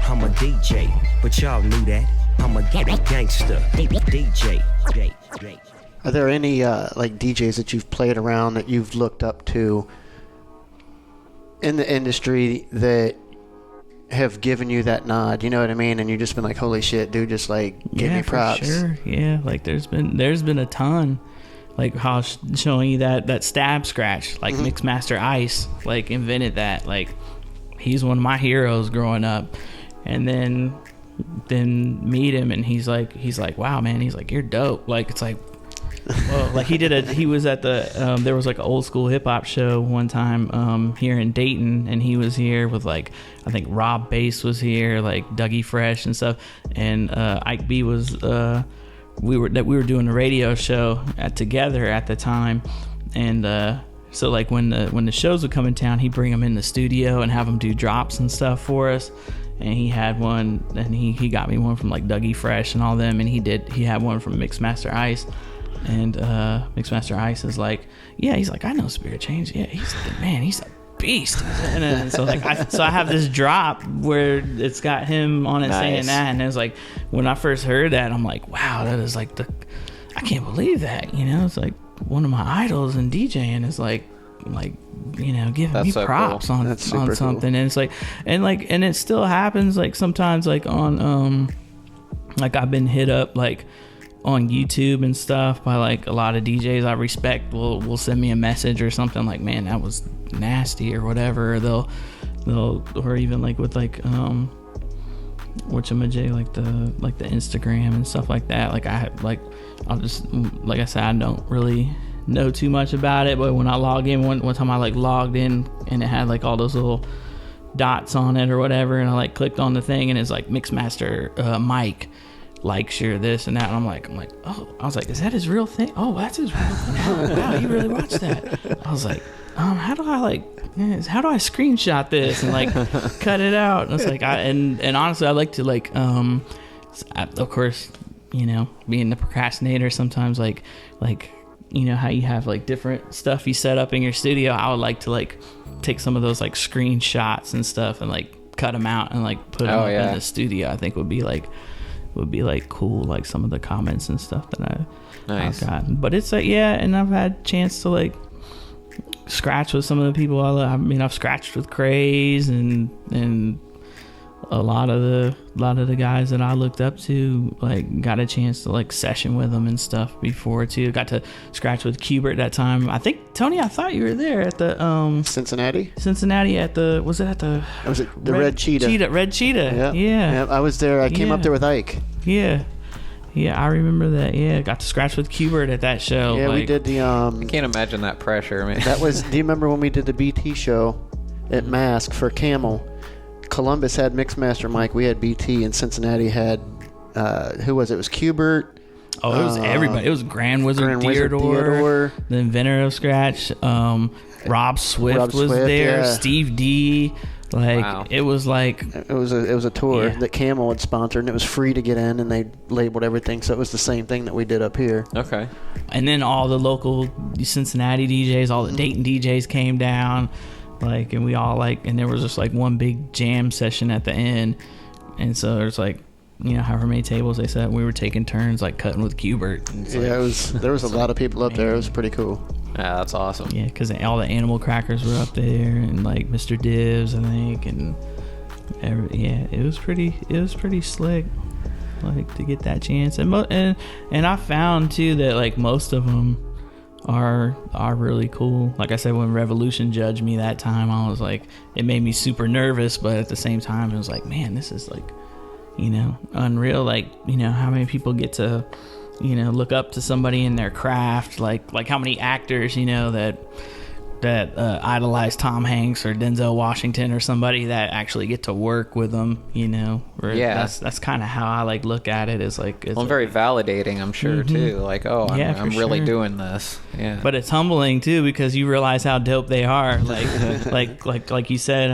I'm a DJ, but y'all knew that. I'm a gangster, DJ. Are there any like DJs that you've played around that you've looked up to in the industry that have given you that nod? You know what I mean? And you've just been like, holy shit, dude, just like give me props. For sure. Yeah, like there's been a ton. Like how I was showing you that stab scratch, like Mixmaster Ice, like invented that. Like he's one of my heroes growing up. And then meet him and he's like, wow, man, he's like, you're dope. Like it's like, well, like he was at the there was like an old school hip hop show one time here in Dayton, and he was here with like, I think Rob Bass was here, like Dougie Fresh and stuff, and Ike B was we were doing a radio show together at the time, and so like when the shows would come in town, he'd bring them in the studio and have them do drops and stuff for us. And he had one, and he got me one from like Dougie Fresh and all them, and he had one from Mixmaster Ice. And Mixmaster Ice is like, yeah, he's like, I know Spirit Change. Yeah, he's a beast. And so like, I have this drop where it's got him on it saying that, and it was like, when I first heard that, I'm like, wow, that is like I can't believe that, you know, it's like one of my idols in DJing is like you know, giving me so props cool. on something, cool. And it's like, and it still happens like sometimes like on like I've been hit up like on YouTube and stuff by like a lot of DJs I respect will send me a message or something like, man, that was nasty or whatever. Or they'll or even like with like whatchamajay, like the Instagram and stuff like that. Like I'll just, like I said, I don't really know too much about it, but when I log in one time I like logged in and it had like all those little dots on it or whatever, and I like clicked on the thing and it's like Mixmaster Mike likes your this and that, and I'm like, oh, I was like, is that his real thing? Oh, that's his real thing. Oh, wow, you really watched that? I was like, how do I screenshot this and like cut it out? And it's like, and honestly, I like to like of course, you know, being the procrastinator, sometimes like you know how you have like different stuff you set up in your studio, I would like to like take some of those like screenshots and stuff and like cut them out and like put them up in the studio. I think would be like cool, like some of the comments and stuff that I've gotten. But it's like, yeah, and I've had a chance to like scratch with some of the people I love. I mean, I've scratched with Craze and a lot of the guys that I looked up to, like got a chance to like session with them and stuff before too. Got to scratch with Cubert that time. I think, Tony, I thought you were there at the Cincinnati at the, was it the Red Cheetah? Red Cheetah. Yeah, I was there. I came up there with Ike. Yeah, I remember that. Yeah, got to scratch with Cubert at that show. Yeah, like, we did the I can't imagine that pressure, man. That was, do you remember when we did the BT show at Mask for Camel? Columbus had Mixmaster Mike, we had BT, and Cincinnati had who was it? It was Qbert. Oh, it was everybody. It was Grand Wizard Theodore, the inventor of scratch. Rob Swift was there. Yeah. Steve D. Like, wow. it was like... It was a tour that Camel had sponsored, and it was free to get in, and they labeled everything, so it was the same thing that we did up here. Okay. And then all the local Cincinnati DJs, all the Dayton DJs came down, like, and we all, like, and there was just, like, one big jam session at the end, and so there's, like, you know, however many tables they set, we were taking turns, like, cutting with Qbert. There was a lot of people up there. It was pretty cool. Yeah, that's awesome. Yeah, because all the animal crackers were up there, and like Mr. Divs, I think, and it was pretty slick, like, to get that chance. And I found too that like most of them are really cool. Like I said, when Revolution judged me that time, I was like, it made me super nervous, but at the same time, it was like, man, this is like, you know, unreal. Like, you know, how many people get to, you know, look up to somebody in their craft, like how many actors, you know, that idolize Tom Hanks or Denzel Washington or somebody that actually get to work with them, you know. Yeah, that's kind of how I like look at it. Is like, it's very validating, I'm sure, too. Like, oh, I'm really doing this. Yeah, but it's humbling too, because you realize how dope they are. Like like you said,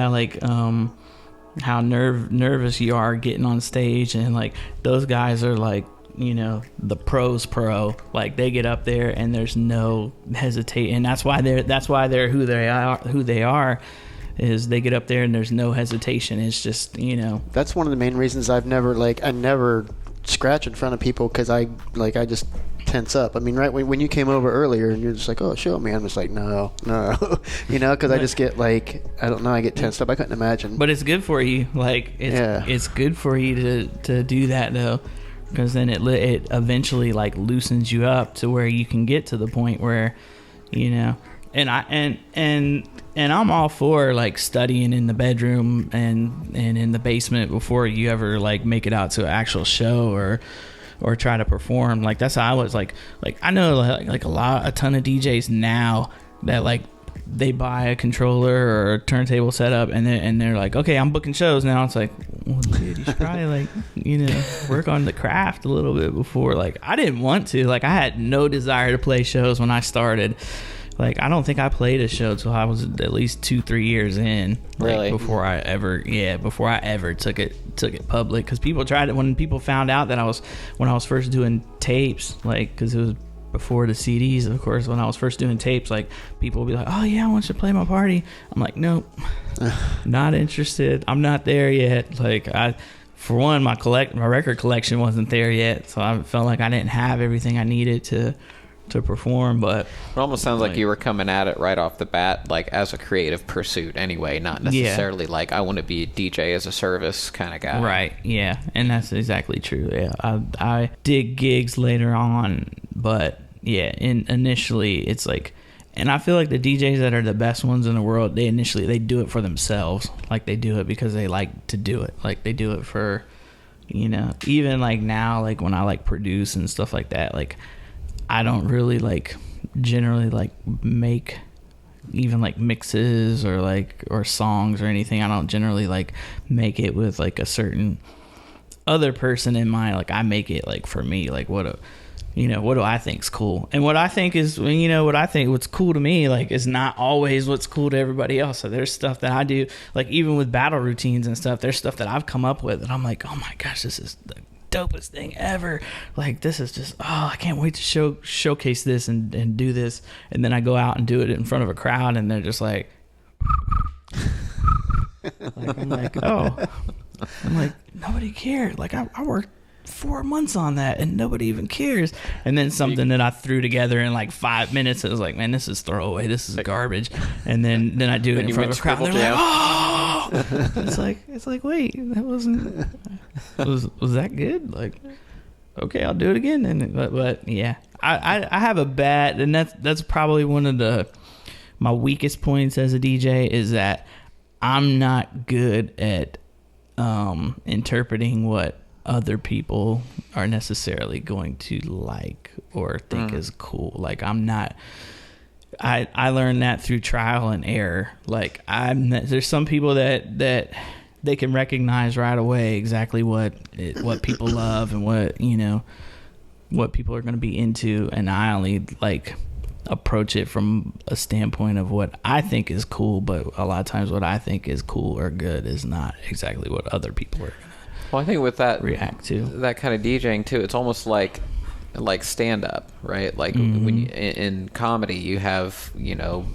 how nervous you are getting on stage, and like those guys are like, you know, the pros pro. Like, they get up there and there's no hesitate, and that's why they're who they are is they get up there and there's no hesitation. It's just, you know, that's one of the main reasons I never scratch in front of people, because I just tense up. I mean, right when you came over earlier and you're just like, oh, show me, I'm just like, no you know, because I just get like, I don't know, I get tensed up. I couldn't imagine. But it's good for you. Like, it's good for you to do that though, because then it eventually like loosens you up to where you can get to the point where, you know, and I'm all for like studying in the bedroom and in the basement before you ever like make it out to an actual show or try to perform. Like, that's how I was. Like I know like a ton of DJs now that like they buy a controller or a turntable setup and they're like, okay, I'm booking shows now. It's like, well, dude, you should probably like, you know, work on the craft a little bit before. Like, I didn't want to. Like, I had no desire to play shows when I started. Like, I don't think I played a show till I was at least 2-3 years in. Like, really? Before I ever took it public. Because people tried it when people found out that when I was first doing tapes, like, because it was before the CDs, of course. When I was first doing tapes, like, people would be like, oh yeah, I want you to play my party. I'm like, nope, not interested. I'm not there yet. Like, for one, my record collection wasn't there yet, so I felt like I didn't have everything I needed to perform. But it almost sounds like you were coming at it right off the bat, like as a creative pursuit anyway, not necessarily like I want to be a DJ as a service kind of guy. Right. Yeah, and that's exactly true. Yeah, I did gigs later on, but yeah, initially it's like, and I feel like the DJs that are the best ones in the world, they do it for themselves. Like, they do it because they like to do it. Like, they do it for, you know, even like now, like when I like produce and stuff like that, like, I don't really like generally like make even like mixes or songs or anything. I don't generally like make it with like a certain other person in mind. Like, I make it like for me, like what do I think's cool, and what I think is, you know, what's cool to me, like, is not always what's cool to everybody else. So there's stuff that I do, like even with battle routines and stuff, there's stuff that I've come up with and I'm like, oh my gosh, this is the dopest thing ever. Like, this is just, oh, I can't wait to showcase this and do this. And then I go out and do it in front of a crowd and they're just like, I'm like, nobody cared. Like, I worked 4 months on that and nobody even cares. And then something that I threw together in like 5 minutes, it was like, man, this is throwaway, this is garbage. And then I do it in front of a crowd and they're like, oh, it's like wait, that wasn't was that good? Like, okay, I'll do it again. And but yeah, I have a bad, and that's probably one of my weakest points as a DJ, is that I'm not good at interpreting what other people are necessarily going to like or think is cool. Like, I'm not, I learned that through trial and error. Like, there's some people that they can recognize right away exactly what people love and what, you know, what people are going to be into. And I only like approach it from a standpoint of what I think is cool, but a lot of times what I think is cool or good is not exactly what other people are going to Well, I think with that react to. That kind of DJing too, it's almost like stand up, right? Like when you, in comedy, you have, you know,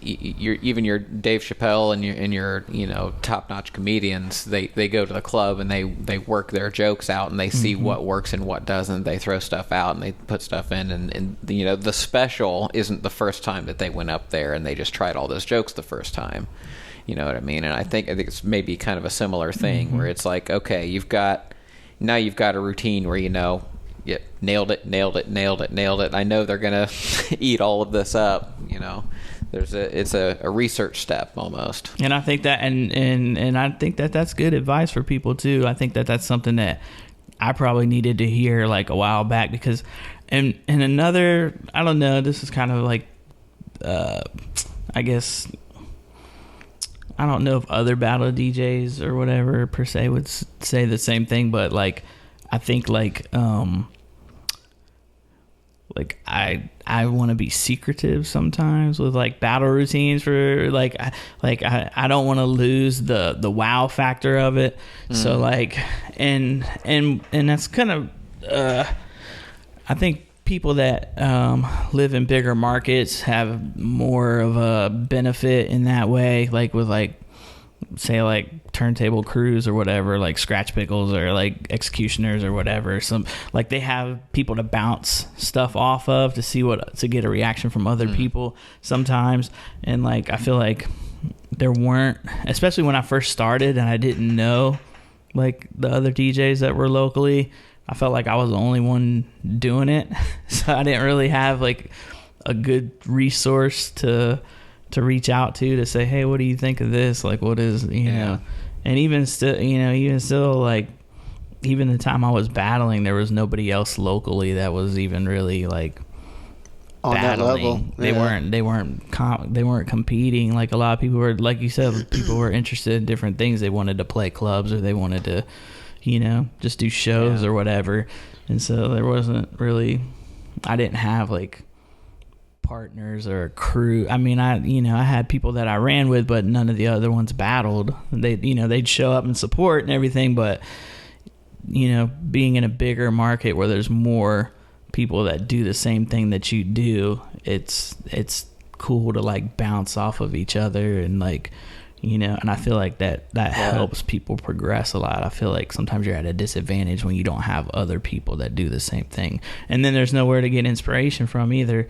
even your Dave Chappelle and your you know, top-notch comedians, they go to the club and they work their jokes out and they see what works and what doesn't. They throw stuff out and they put stuff in, and you know, the special isn't the first time that they went up there and they just tried all those jokes the first time. You know what I mean? And I think it's maybe kind of a similar thing where it's like, okay, you've got a routine where, you know, yeah, nailed it. I know they're gonna eat all of this up, you know. It's a research step almost. And I think that and I think that that's good advice for people too. I think that that's something that I probably needed to hear like a while back, because and another, I don't know, this is kind of like I guess I don't know if other battle DJs or whatever per se would say the same thing, but like I think like I want to be secretive sometimes with like battle routines for like I don't want to lose the wow factor of it. So like and that's kind of I think people that live in bigger markets have more of a benefit in that way, like with like say like turntable crews or whatever, like Scratch Pickles or like Executioners or whatever, some like they have people to bounce stuff off of to get a reaction from other people sometimes. And like I feel like there weren't, especially when I first started and I didn't know like the other DJs that were locally, I felt like I was the only one doing it. So I didn't really have like a good resource to reach out to say, hey, what do you think of this? Like, what is, you know, and even still, like, even the time I was battling, there was nobody else locally that was even really like on battling. That level. They weren't competing. Like a lot of people were, like you said, people were interested in different things. They wanted to play clubs or they wanted to, you know, just do shows or whatever. And so there wasn't really, I didn't have like partners or a crew. I mean, I had people that I ran with, but none of the other ones battled. They'd show up and support and everything, but you know, being in a bigger market where there's more people that do the same thing that you do, it's cool to like bounce off of each other and like, you know, and I feel like that helps people progress a lot. I feel like sometimes you're at a disadvantage when you don't have other people that do the same thing, and then there's nowhere to get inspiration from either.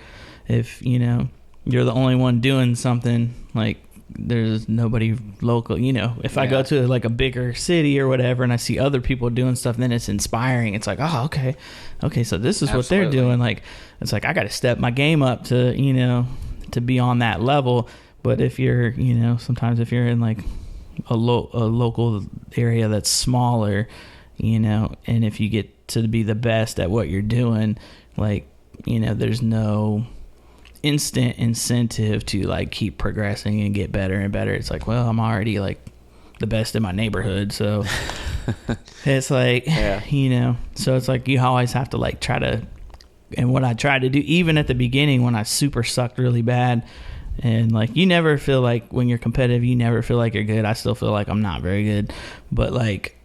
If, you know, you're the only one doing something, like there's nobody local, you know, if I go to like a bigger city or whatever and I see other people doing stuff, then it's inspiring. It's like, oh, okay, so this is what they're doing. Like, it's like, I got to step my game up to, you know, to be on that level. But if you're, you know, sometimes if you're in like a local area that's smaller, you know, and if you get to be the best at what you're doing, like, you know, there's no instant incentive to like keep progressing and get better and better. It's like, well, I'm already like the best in my neighborhood, so it's like, you know, so it's like you always have to like try to, and what I tried to do even at the beginning when I super sucked really bad, and like you never feel like when you're competitive, you never feel like you're good. I still feel like I'm not very good, but like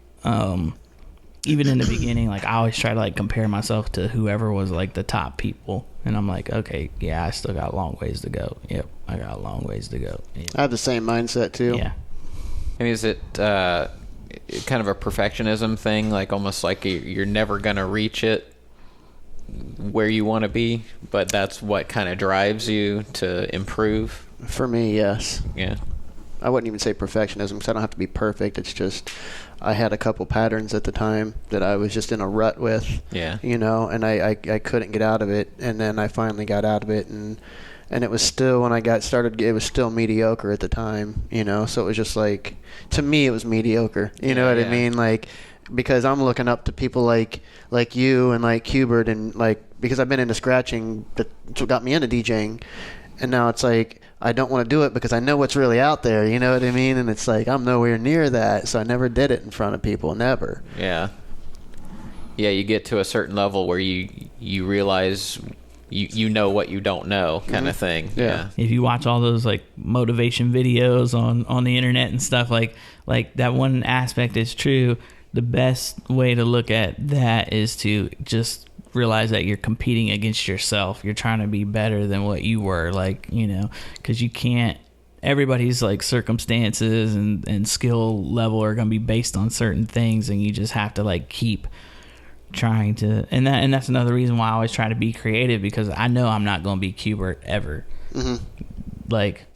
even in the beginning, like I always try to like compare myself to whoever was like the top people. And I'm like, okay, yeah, I still got a long ways to go. Yep, I got a long ways to go. Yep. I have the same mindset too. Yeah. I mean, is it kind of a perfectionism thing? Like almost like you're never going to reach it where you want to be, but that's what kind of drives you to improve? For me, yes. Yeah. I wouldn't even say perfectionism because I don't have to be perfect. It's just I had a couple patterns at the time that I was just in a rut with, you know, and I couldn't get out of it. And then I finally got out of it, and it was still, when I got started, it was still mediocre at the time, you know. So it was just like, to me, it was mediocre. You know what I mean? Like, because I'm looking up to people like you and like Hubert, and like, because I've been into scratching, that's what got me into DJing. And now it's like, I don't want to do it because I know what's really out there, you know what I mean? And it's like, I'm nowhere near that, so I never did it in front of people, never. Yeah. Yeah, you get to a certain level where you realize you know what you don't know, kind of thing. Yeah. If you watch all those like motivation videos on the internet and stuff, like that one aspect is true. The best way to look at that is to just realize that you're competing against yourself. You're trying to be better than what you were, like, you know, because you can't, everybody's like circumstances and skill level are going to be based on certain things, and you just have to like keep trying to, and that's another reason why I always try to be creative, because I know I'm not going to be Qbert ever. Like,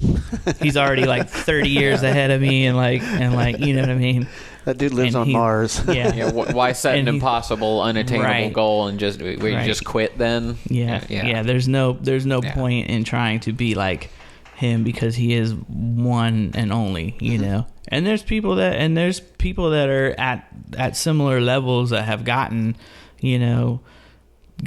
he's already like 30 years ahead of me, and like you know what I mean. That dude lives on Mars. Yeah. Why set an impossible, unattainable goal and just you just quit then? Yeah. There's no point in trying to be like him, because he is one and only, you know. And there's people that are at similar levels that have gotten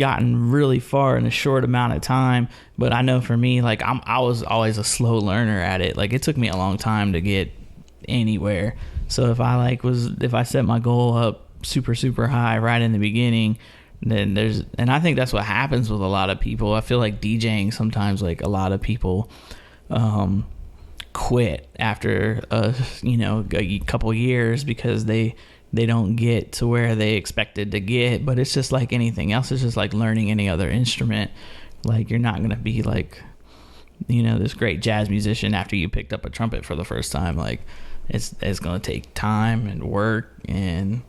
really far in a short amount of time. But I know for me, like I was always a slow learner at it. Like, it took me a long time to get anywhere. So if I set my goal up super, super high right in the beginning, then and I think that's what happens with a lot of people. I feel like DJing sometimes, like, a lot of people quit after a couple years because they don't get to where they expected to get. But it's just like anything else. It's just like learning any other instrument. Like, you're not going to be like, you know, this great jazz musician after you picked up a trumpet for the first time. Like, it's going to take time and work, and,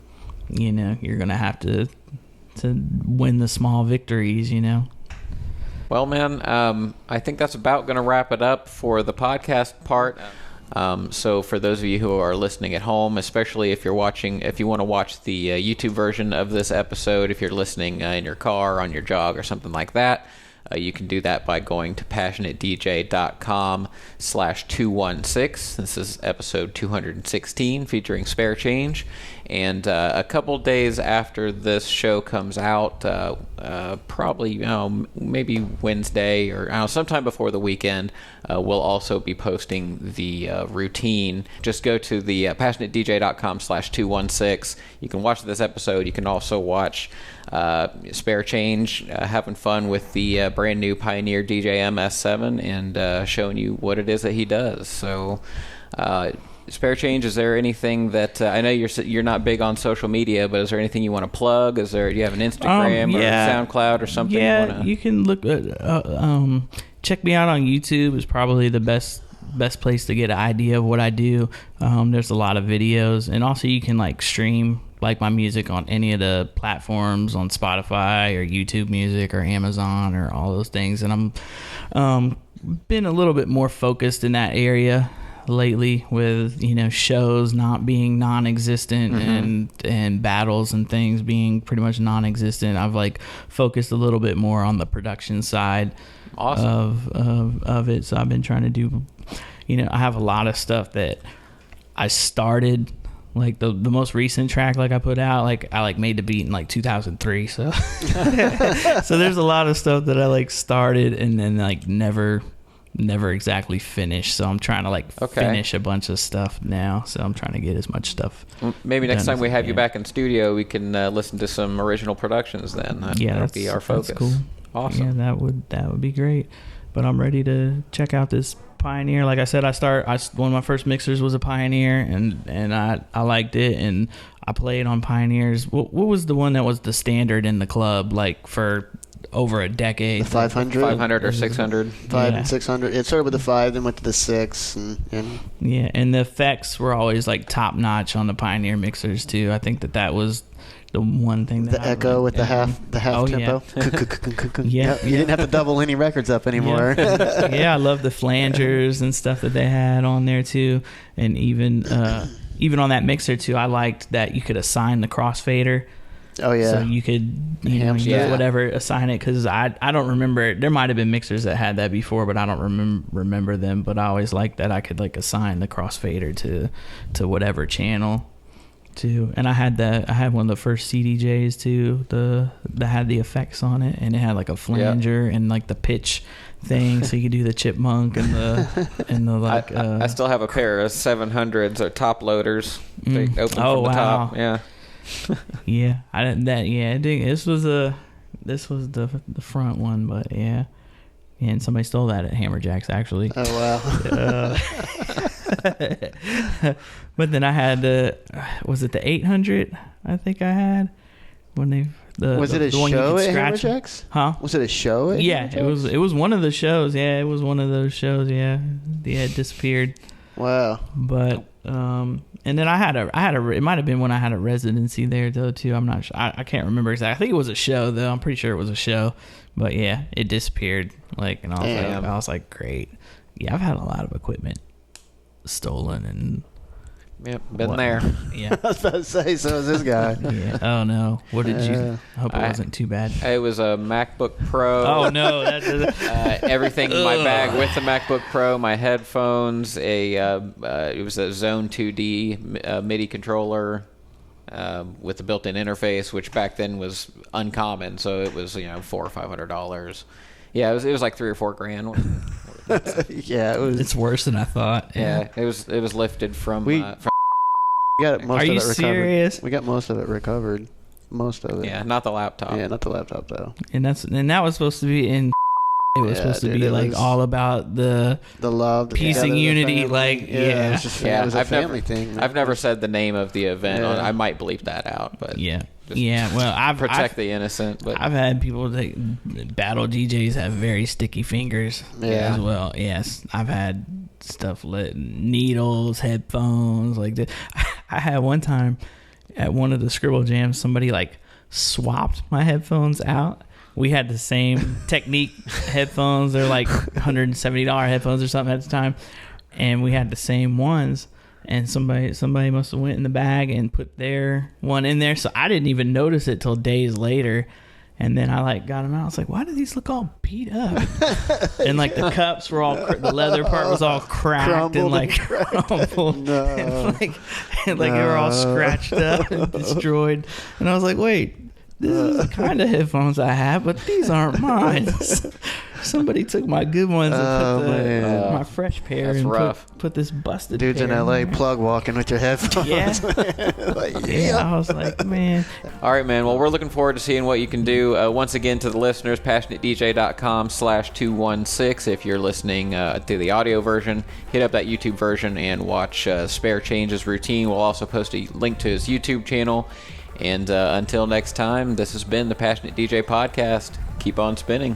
you know, you're going to have to win the small victories, you know. Well, man, I think that's about going to wrap it up for the podcast part. So for those of you who are listening at home, especially if you want to watch the YouTube version of this episode, if you're listening in your car, on your jog, or something like that, you can do that by going to passionatedj.com/216. This is episode 216 featuring Spare Change. And a couple days after this show comes out, probably maybe Wednesday or sometime before the weekend, we'll also be posting the routine. Just go to the passionatedj.com/216. You can watch this episode. You can also watch Spare Change having fun with the brand new Pioneer DJM-S7 and showing you what it is that he does. So Spare Change, is there anything that I know you're not big on social media, but is there anything you want to plug? Do you have an Instagram or SoundCloud or something? Yeah, you can look at check me out on YouTube. Is probably the best place to get an idea of what I do. There's a lot of videos, and also you can like stream like my music on any of the platforms, on Spotify or YouTube Music or Amazon or all those things. And I'm been a little bit more focused in that area lately, with, you know, shows not being non-existent and battles and things being pretty much non-existent. I've like focused a little bit more on the production side of it. So I've been trying to do, you know, I have a lot of stuff that I started, like the most recent track like I put out, like I like made the beat in like 2003. So so there's a lot of stuff that I like started and then like never exactly finished. So I'm trying to like finish a bunch of stuff now. So I'm trying to get as much stuff. Maybe next time we have you back in studio, we can listen to some original productions then. That'll be our focus. That's cool. Awesome. Yeah, that would be great. But I'm ready to check out this Pioneer. Like I said, one of my first mixers was a Pioneer, and I liked it, and I played on Pioneers. What was the one that was the standard in the club, like for over a decade? The 500 or 600. 5 and 600. It started with the 5, then went to the 6, and and the effects were always like top notch on the Pioneer mixers too. I think that was the one thing that the echo with the half tempo. Yeah. You didn't have to double any records up anymore. I love the flangers and stuff that they had on there too, and even on that mixer too, I liked that you could assign the crossfader. Oh yeah. So you could use whatever, assign it, because I don't remember. There might have been mixers that had that before, but I don't remember them. But I always liked that I could like assign the crossfader to whatever channel too. And I had one of the first CDJs too. That had the effects on it, and it had like a flanger and like the pitch thing, so you could do the chipmunk and the like. I still have a pair of 700s or top loaders. They open from the top. Yeah. Yeah, I didn't. This was the front one, but yeah. And somebody stole that at Hammerjack's, actually. Oh, wow. But then I had was it the 800? I think I had when they was it a show at Hammerjack's? Huh? Was it a show at Hammerjack's? It was one of the shows. Yeah, it was one of those shows. Yeah, it disappeared. Wow. But and then I had a it might have been when I had a residency there though too. I'm not sure. I can't remember exactly. I think it was a show though. I'm pretty sure it was a show. But yeah, it disappeared. Like, and I was like, great. Yeah, I've had a lot of equipment stolen and. Yep, been there. Yeah. I was about to say, so is this guy. Yeah. Oh no. What did you? I hope it wasn't too bad. It was a MacBook Pro. Oh no. Everything in my bag with the MacBook Pro, my headphones, it was a Zone 2D MIDI controller with the built-in interface, which back then was uncommon. So it was $400 or $500. Yeah, it was like $3 or $4 grand. Yeah, it was. It's worse than I thought. Yeah, it was lifted from. We got most Are of you it recovered. serious? We got most of it recovered. Most of it. Yeah, not the laptop. Yeah, not the laptop though. And that was supposed to be in. It was supposed to be like all about the love, piecing unity. Like it was just, it was a family thing. Man. I've never said the name of the event. Yeah. I might bleep that out, but yeah. Well, I've protect the innocent. But I've had people that battle DJs have very sticky fingers as well. Yes, I've had stuff lit, needles, headphones, like that. I had one time at one of the Scribble Jams, somebody like swapped my headphones out. We had the same Technique headphones. They're like $170 headphones or something at the time, and we had the same ones. And somebody must have went in the bag and put their one in there. So I didn't even notice it till days later. And then I like got them out. I was like, why do these look all beat up? And like the cups were all, the leather part was all cracked and like crumpled. No. And like they were all scratched up and destroyed. And I was like, wait, this is the kind of headphones I have, but these aren't mine. Somebody took my good ones and put my fresh pair That's and rough. Put this busted dudes pair in LA there. plug walking with your headphones. Yeah. Like, I was like, man. all right, man. Well, we're looking forward to seeing what you can do. Once again, to the listeners, passionatedj.com/216. If you're listening to the audio version, hit up that YouTube version and watch Spare Change's routine. We'll also post a link to his YouTube channel. And until next time, this has been the Passionate DJ Podcast. Keep on spinning.